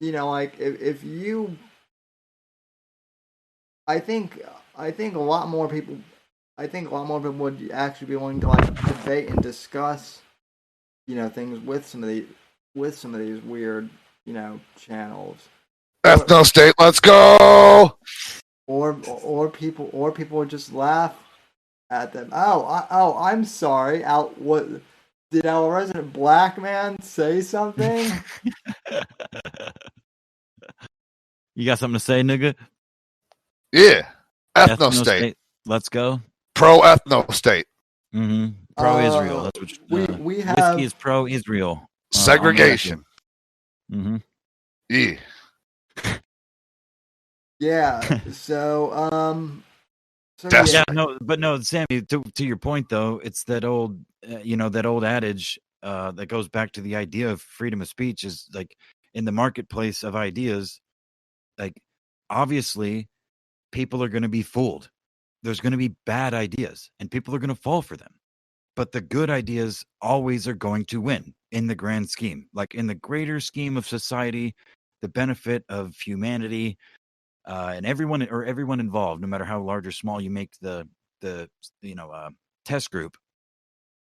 like if you I think a lot more people would actually be willing to like debate and discuss things with some of these weird channels. Ethno state, let's go. Or people would just laugh at them. I'm sorry. What did our resident black man say something? You got something to say, nigga? Yeah. Ethno state. Let's go. Pro ethno state. Mm-hmm. Pro-Israel. That's what we have. Whiskey is pro-Israel. Segregation. Mm-hmm. Yeah. Yeah. So That's yeah. No, Sammy. To your point, though, it's that old, that old adage that goes back to the idea of freedom of speech is like in the marketplace of ideas. Like, obviously, people are going to be fooled. There's going to be bad ideas, and people are going to fall for them. But the good ideas always are going to win in the grand scheme, like in the greater scheme of society, the benefit of humanity, and everyone involved, no matter how large or small you make the test group.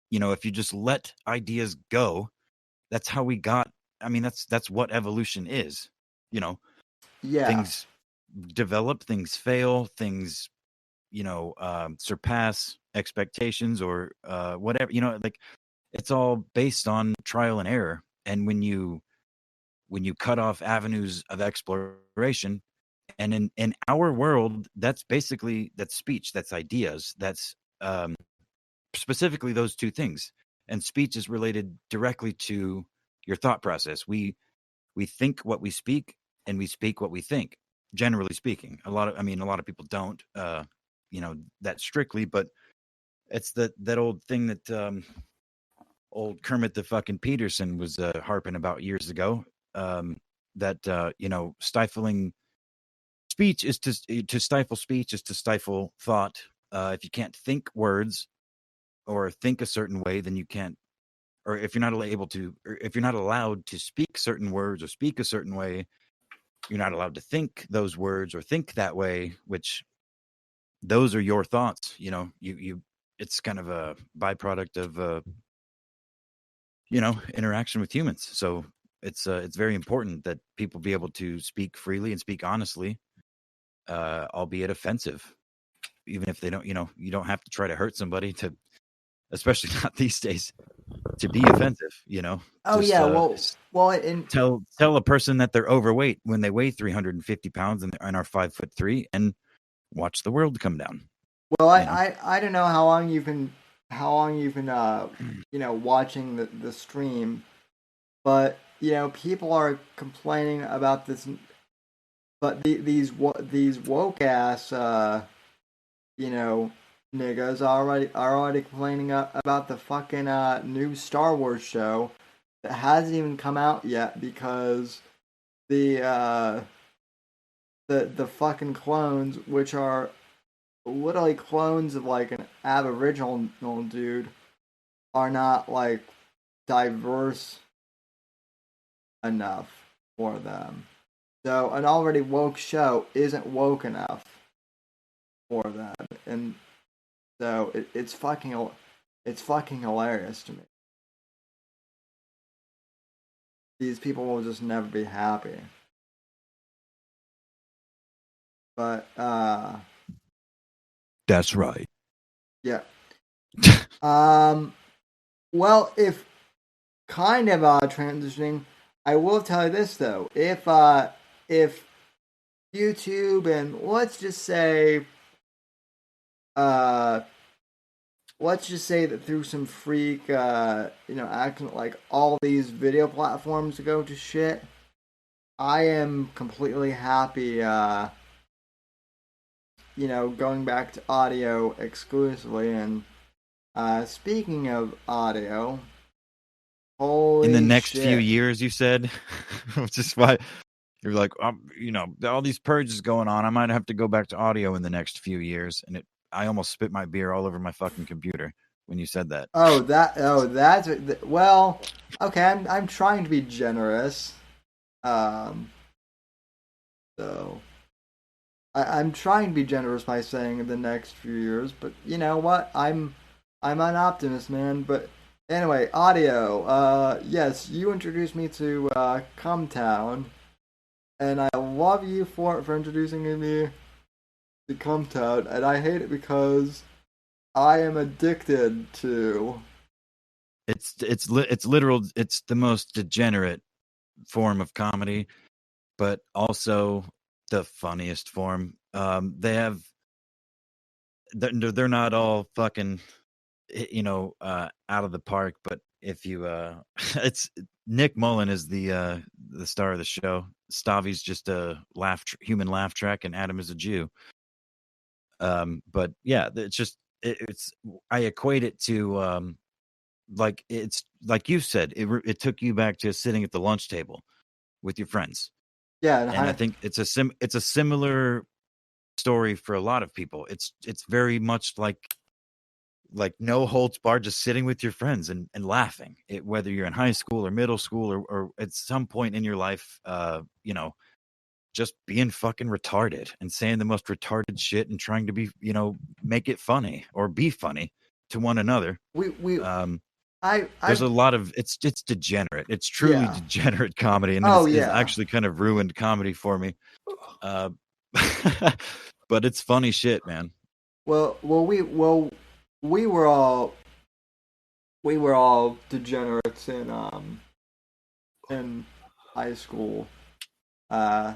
If you just let ideas go, that's how we got. I mean, that's what evolution is. yeah. Things develop, things fail, things surpass expectations, or whatever. Like it's all based on trial and error. And when you cut off avenues of exploration, and in our world, that's speech, that's ideas, that's specifically those two things. And speech is related directly to your thought process. We think what we speak, and we speak what we think, generally speaking. A lot of people don't that strictly, but it's that old thing that old Kermit the fucking Peterson was harping about years ago, that stifling speech is to stifle speech is to stifle thought. If you can't think words or think a certain way, then you can't. Or if you're not able to, or if you're not allowed to speak certain words or speak a certain way, you're not allowed to think those words or think that way. Which those are your thoughts. You it's kind of a byproduct of interaction with humans. So it's very important that people be able to speak freely and speak honestly, albeit offensive, even if they don't. You don't have to try to hurt somebody to, especially not these days, to be offensive. Oh Just, yeah. Well, tell a person that they're overweight when they weigh 350 pounds and are 5'3", and watch the world come down. Well, I don't know how long you've been watching the stream, but people are complaining about this, but these woke ass niggas are already complaining about the fucking new Star Wars show that hasn't even come out yet, because the fucking clones, which are literally clones of like an Aboriginal dude, are not like diverse enough for them. So an already woke show isn't woke enough for them, and so it's fucking hilarious to me. These people will just never be happy. But That's right. yeah. Well, if kind of transitioning, I will tell you this though: if YouTube, and uh, let's just say that through some freak, accident, like all these video platforms go to shit, I am completely happy, going back to audio exclusively. And speaking of audio, In the holy next few shit. years, you said, which is why you're like, all these purges going on. I might have to go back to audio in the next few years. And I almost spit my beer all over my fucking computer when you said that. Well, okay, I'm trying to be generous. Um, so I'm trying to be generous by saying in the next few years, but you know what? I'm an optimist, man. But anyway, audio. Yes, you introduced me to Cumtown, and I love you for introducing me to Cumtown, and I hate it because I am addicted to. It's literal. It's the most degenerate form of comedy, but also the funniest form. They're not all fucking out of the park, but if you it's Nick Mullen is the star of the show. Stavi's just a human laugh track, and Adam is a Jew. But yeah, it's just it's I equate it to like it's like you said, it took you back to sitting at the lunch table with your friends. Yeah, And I think it's a similar story for a lot of people. It's very much like no holds barred, just sitting with your friends and laughing. Whether you're in high school or middle school or at some point in your life, just being fucking retarded and saying the most retarded shit and trying to be, make it funny or be funny to one another. we Um, I there's a lot of it's degenerate. It's truly Yeah. degenerate comedy, and Oh, it's yeah. actually kind of ruined comedy for me. Uh, but it's funny shit, man. We were all degenerates in high school. Uh,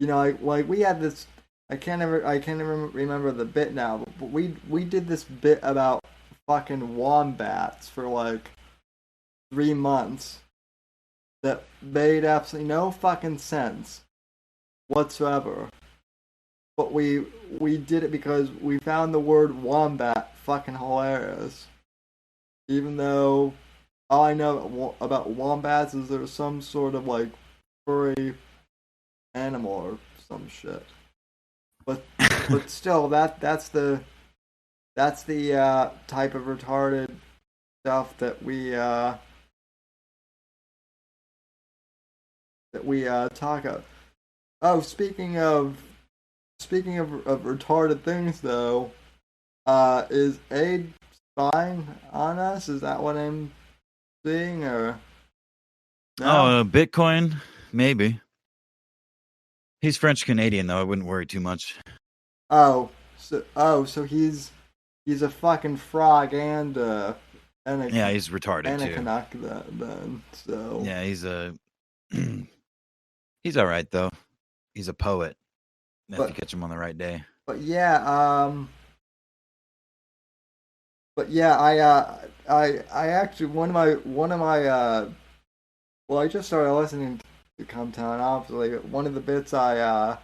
like we had this. I can't even remember the bit now. But we did this bit about fucking wombats for like 3 months that made absolutely no fucking sense whatsoever. But we did it because we found the word wombat fucking hilarious. Even though all I know about wombats is there's some sort of like furry animal or some shit. But still, that's the type of retarded stuff that we talk of. Oh, speaking of retarded things, though, is Aid spying on us? Is that what I'm seeing, or no? Oh, Bitcoin, maybe. He's French Canadian though. I wouldn't worry too much. So he's a fucking frog and Yeah, he's retarded and a too. Canuck then. So Yeah, he's all right though. He's a poet if you catch him on the right day. But yeah, I actually one of my well, I just started listening to Cometown. Obviously, one of the bits I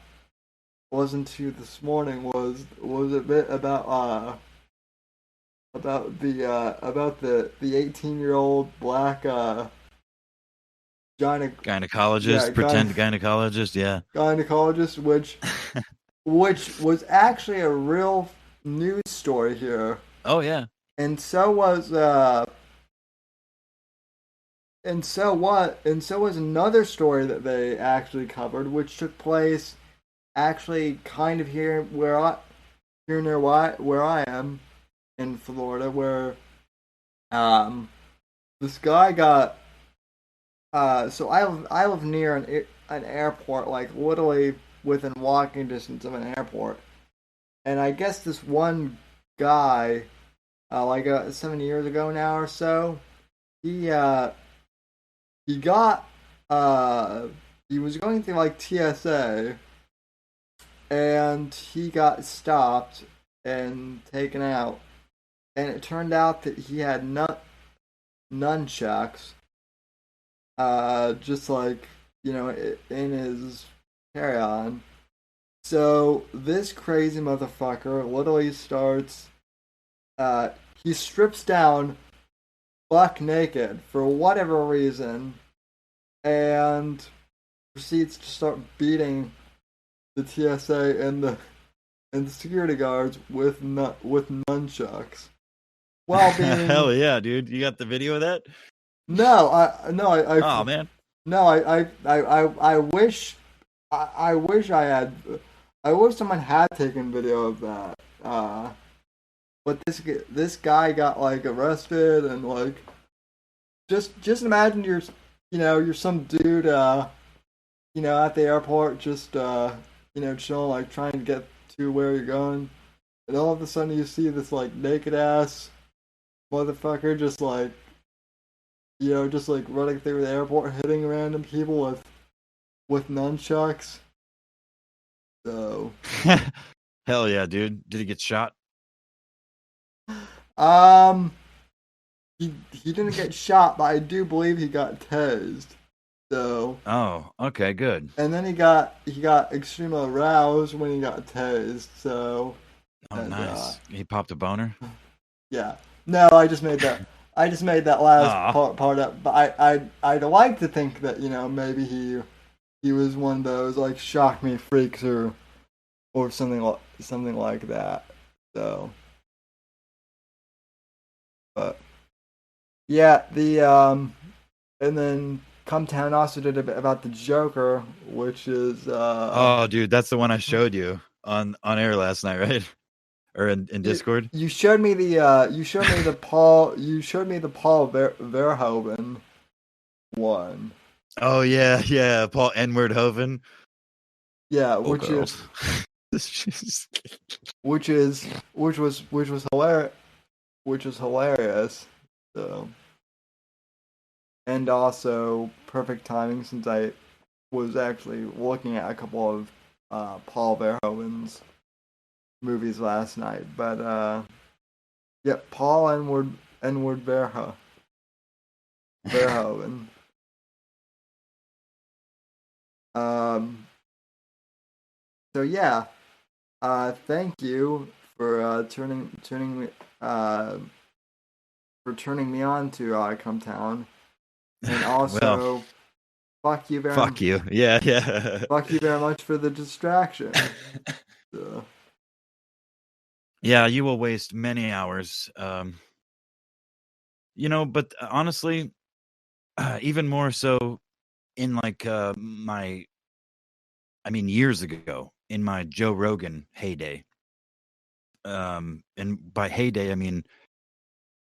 listened to this morning was a bit about the 18-year-old black Gynecologist, pretend gynecologist, yeah. gynecologist, which was actually a real news story here. Oh yeah. And so was another story that they actually covered, which took place actually kind of here where I am in Florida, where this guy got so I live near an airport, like literally within walking distance of an airport, and I guess this one guy, 7 years ago now or so, he got he was going through like TSA, and he got stopped and taken out. And it turned out that he had nunchucks, just like, in his carry-on. So this crazy motherfucker literally starts, he strips down buck naked for whatever reason and proceeds to start beating the TSA and the security guards with nunchucks while being Hell yeah, dude! You got the video of that? I Oh man. no I wish I wish I had I wish someone had taken video of that. But this guy got like arrested and like just imagine you're some dude at the airport just chilling, like trying to get to where you're going, and all of a sudden you see this like naked ass motherfucker just like running through the airport hitting random people with nunchucks. So Hell yeah, dude! Did he get shot? um he didn't get shot, but I do believe he got tased. So Oh, okay, good. and then he got extremely aroused when he got tased. So Oh, and, nice. He popped a boner. yeah. No, I just made that. I just made that last Aw. part up. But I'd like to think that maybe he was one of those like shock me freaks or something like that. So, but yeah, and then Cumtown also did a bit about the Joker, which is Oh, dude, that's the one I showed you on air last night, right? Or in Discord. You showed me the Paul Verhoeven one. Oh yeah, Paul N-word Hoven. Yeah, Oh, girls. which was hilarious. Which was hilarious. So, and also perfect timing since I was actually looking at a couple of Paul Verhoeven's movies last night. But yeah, Paul N-word Verhoeven. So yeah, thank you for turning me on to Cumtown, and also well, fuck you fuck you. Yeah. fuck you very much for the distraction. So. Yeah, you will waste many hours. But honestly, even more so in like years ago in my Joe Rogan heyday. And by heyday, I mean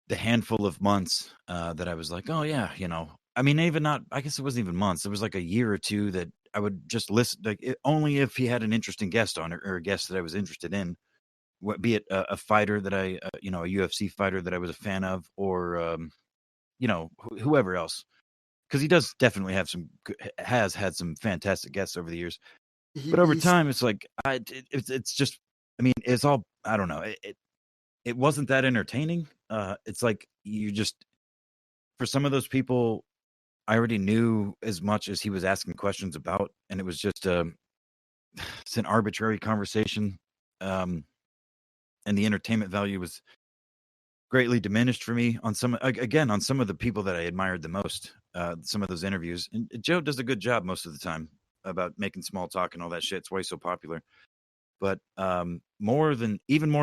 the handful of months that I was like, oh yeah, even not. I guess it wasn't even months. It was like a year or two that I would just listen, like only if he had an interesting guest on or a guest that I was interested in. Be it a fighter that a UFC fighter that I was a fan of, or whoever else, because he does definitely has had some fantastic guests over the years. But over time, it's like it's just, I mean, it's all, I don't know. It wasn't that entertaining. It's like you just, for some of those people, I already knew as much as he was asking questions about, and it was just it's an arbitrary conversation. And the entertainment value was greatly diminished for me on some of the people that I admired the most. Some of those interviews, and Joe does a good job most of the time about making small talk and all that shit. It's why he's so popular. But even more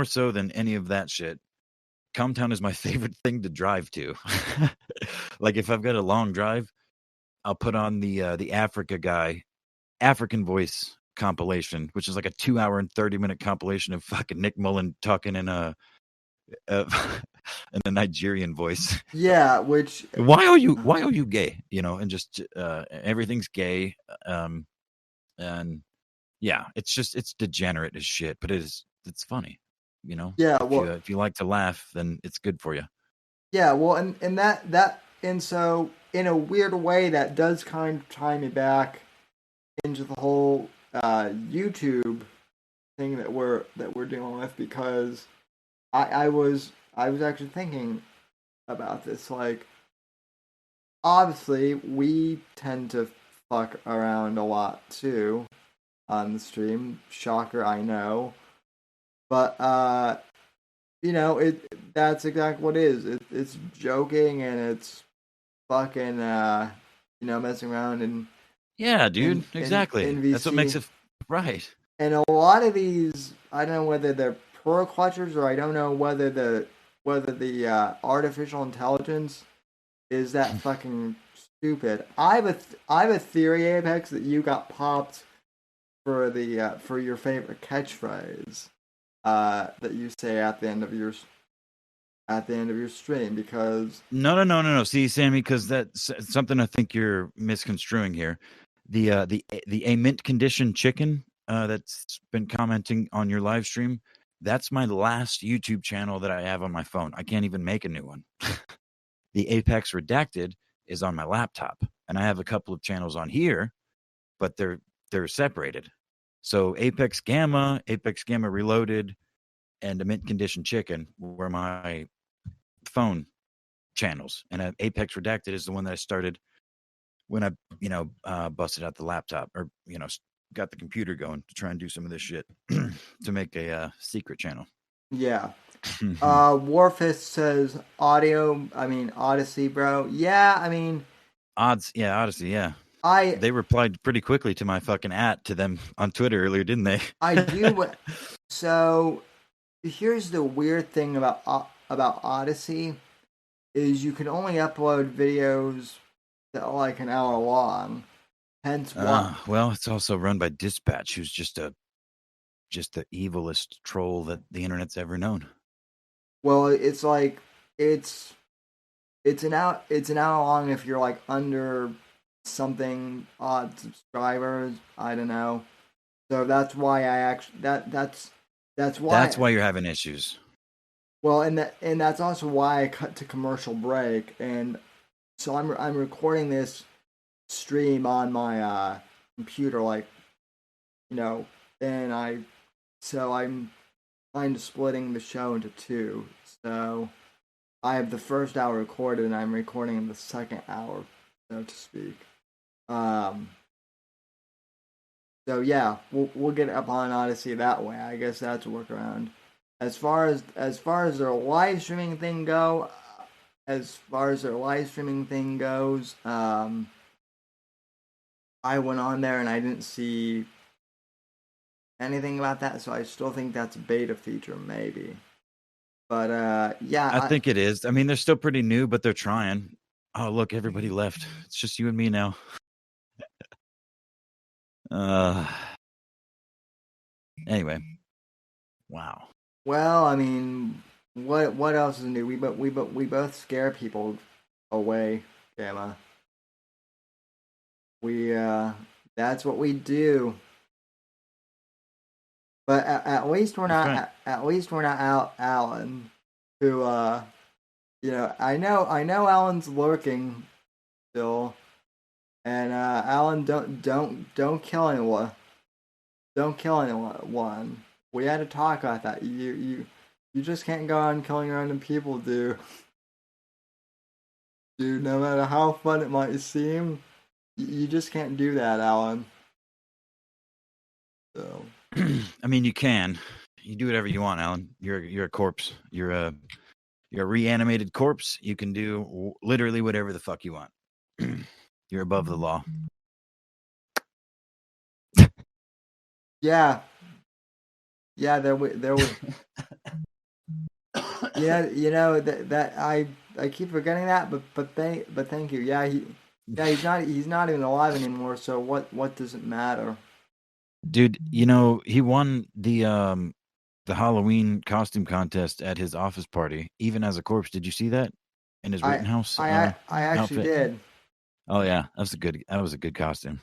so than any of that shit, Comtown is my favorite thing to drive to. Like if I've got a long drive, I'll put on the African Voice compilation, which is like a 2 hour and 30-minute compilation of fucking Nick Mullen talking in a in a Nigerian voice. Yeah, which why are you gay? And just everything's gay. And yeah, it's degenerate as shit, but it's funny. Yeah, well, if you like to laugh, then it's good for you. Yeah, well, and so in a weird way that does kind of tie me back into the whole YouTube thing that we're dealing with, because I was actually thinking about this. Like, obviously, we tend to fuck around a lot too on the stream. Shocker, I know. But that's exactly what it is. It's joking, and it's fucking messing around and Yeah, dude. in Exactly. That's what makes VC. it right. And a lot of these, I don't know whether they're pro clutchers, or I don't know whether the artificial intelligence is that fucking stupid. I have a theory, Apex, that you got popped for your favorite catchphrase that you say at the end of your stream, because No. See, Sammy, because that's something I think you're misconstruing here. The a mint condition chicken that's been commenting on your live stream. That's my last YouTube channel that I have on my phone. I can't even make a new one. The Apex Redacted is on my laptop, and I have a couple of channels on here, but they're separated. So Apex Gamma Reloaded, and a mint condition chicken were my phone channels, and Apex Redacted is the one that I started when I busted out the laptop, or got the computer going to try and do some of this shit to make a secret channel. yeah. Warfist says Odyssey, bro. Yeah, I mean Odyssey, yeah. I They replied pretty quickly to my fucking to them on Twitter earlier, didn't they? I do. So here's the weird thing about Odyssey is you can only upload videos that are like an hour long. Hence why. Well, it's also run by Dispatch, who's just the evilest troll that the internet's ever known. Well, it's like it's an hour long if you're like under something odd subscribers. I don't know. So that's why I actually that's why you're having issues. Well, and that's also why I cut to commercial break, and so I'm recording this stream on my computer, like, and I'm kind of splitting the show into two. So I have the first hour recorded, and I'm recording the second hour, so to speak. So yeah, we'll get up on Odyssey that way. I guess that's a workaround. As far as their live streaming thing goes, I went on there and I didn't see anything about that, so I still think that's a beta feature, maybe. But yeah, I think it is. I mean, they're still pretty new, but they're trying. Oh, look, everybody left. It's just you and me now. Anyway, wow. Well, I mean, what else is new? We both scare people away, Gamma. That's what we do. But at least we're not right. at least we're not out Alan, who I know Alan's lurking still, and Alan, don't kill anyone. Don't kill anyone. We had to talk about that. You just can't go on killing random people, dude. Dude, no matter how fun it might seem, you just can't do that, Alan. So. I mean, you can. You do whatever you want, Alan. You're a corpse. You're a reanimated corpse. You can do literally whatever the fuck you want. You're above the law. Yeah. Yeah, there was. Yeah, that I keep forgetting that, but thank you. Yeah, he's not even alive anymore. So what does it matter? Dude, he won the Halloween costume contest at his office party, even as a corpse. Did you see that in his Rittenhouse? I actually did. Oh yeah, that was a good costume.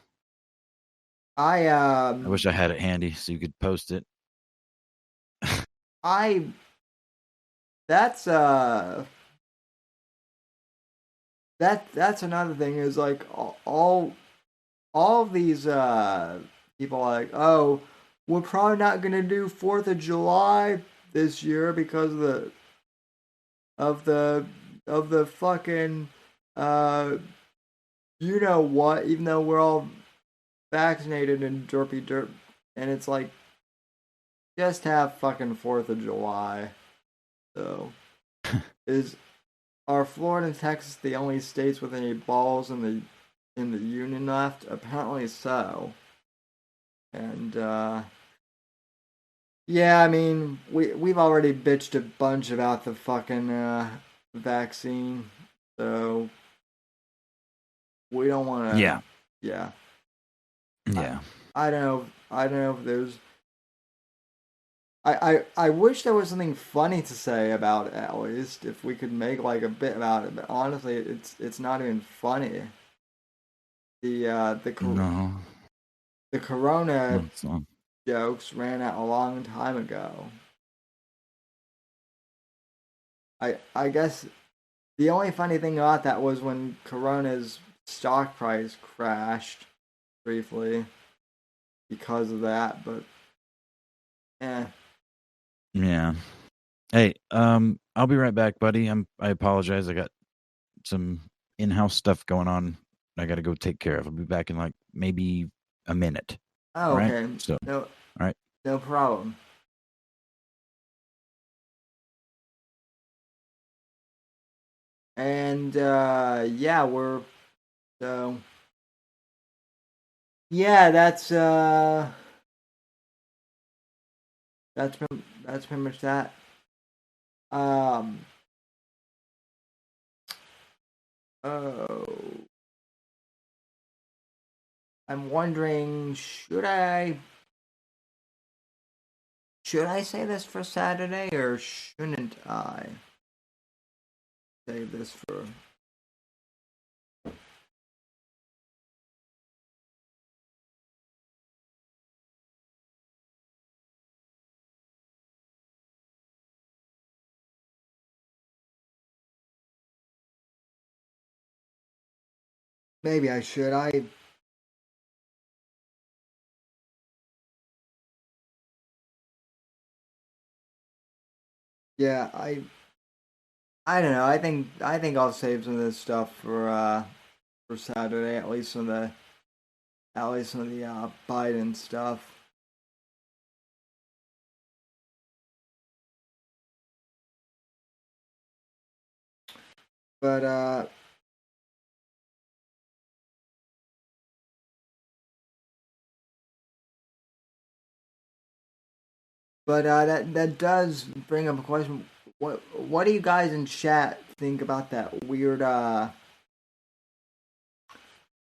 I wish I had it handy so you could post it. That's another thing, is like all of these people are like, oh, we're probably not gonna do 4th of July this year because of the fucking you know what, even though we're all vaccinated and derpy derp, and it's like, just have fucking 4th of July. So, are Florida and Texas the only states with any balls in the union left? Apparently so. And yeah, I mean, we've already bitched a bunch about the fucking vaccine, so we don't want to. Yeah. Yeah. Yeah. I don't know. I don't know if there's. I wish there was something funny to say about it, at least if we could make like a bit about it. But honestly, it's not even funny. No. The corona It's not. jokes ran out a long time ago. I guess the only funny thing about that was when Corona's stock price crashed briefly because of that, but Yeah. Hey, I'll be right back, buddy. I apologize. I got some in-house stuff going on. I got to go take care of. I'll be back in like maybe a minute. Oh, All right? okay. So, No, all right. no problem. And yeah, yeah, that's pretty much that. Um oh, I'm wondering, should I say this for Saturday or shouldn't I say this for? Maybe I should. Yeah, I don't know. I think I'll save some of this stuff for Saturday, at least some of the Biden stuff. But that does bring up a question. What do you guys in chat think about that weird?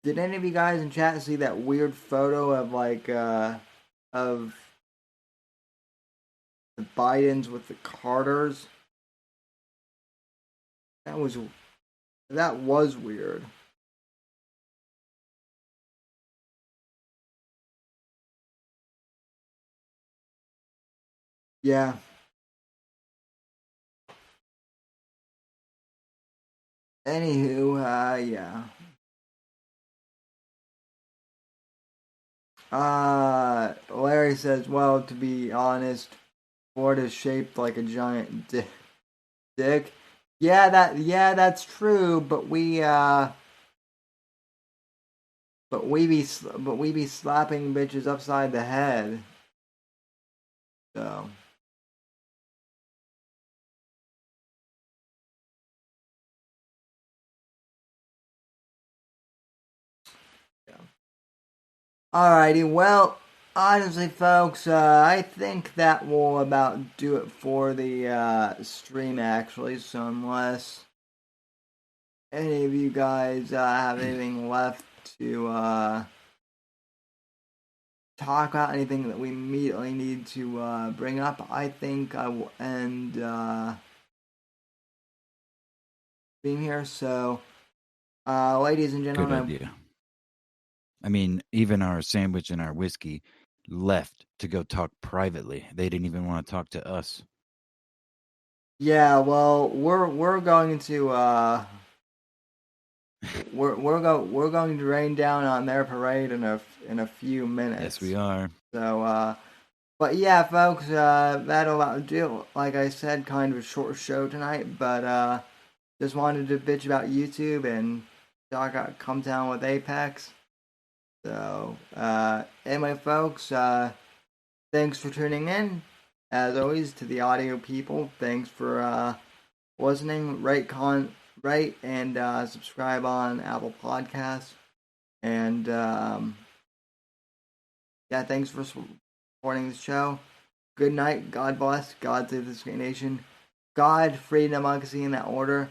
Did any of you guys in chat see that weird photo of like of the Bidens with the Carters? That was weird. Yeah. Anywho, yeah. Larry says, well, to be honest, Ford is shaped like a giant dick. Yeah, that's true, but we be slapping bitches upside the head. So, yeah. Alrighty, well, honestly, folks, I think that will about do it for the stream, actually. So, unless any of you guys have anything left to talk about, anything that we immediately need to bring up, I think I will end being here. So, ladies and Good gentlemen, idea. I mean, even our sandwich and our whiskey left to go talk privately. They didn't even want to talk to us. yeah, well, we're going to we're going to rain down on their parade in a few minutes. Yes, we are. So But yeah, folks, that'll about do it. Like I said, kind of a short show tonight, but just wanted to bitch about YouTube and talk about Come Down with Apex. So, anyway, folks, thanks for tuning in. As always, to the audio people, thanks for listening. Rate and subscribe on Apple Podcasts. And yeah, thanks for supporting the show. Good night. God bless. God save this great nation. God, freedom, democracy in that order.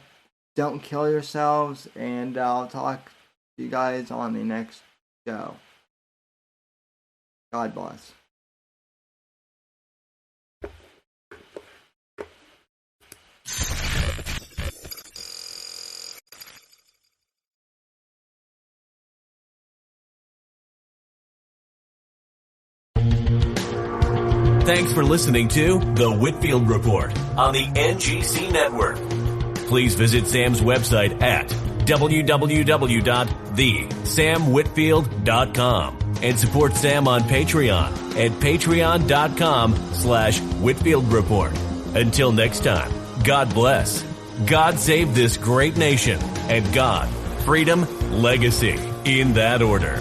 Don't kill yourselves. And I'll talk to you guys on the next show. God bless. Thanks for listening to The Whitfield Report on the NGC Network. Please visit Sam's website at www.thesamwhitfield.com and support Sam on Patreon at patreon.com/Whitfield Report. Until next time, God bless, God save this great nation, and God, freedom, legacy, in that order.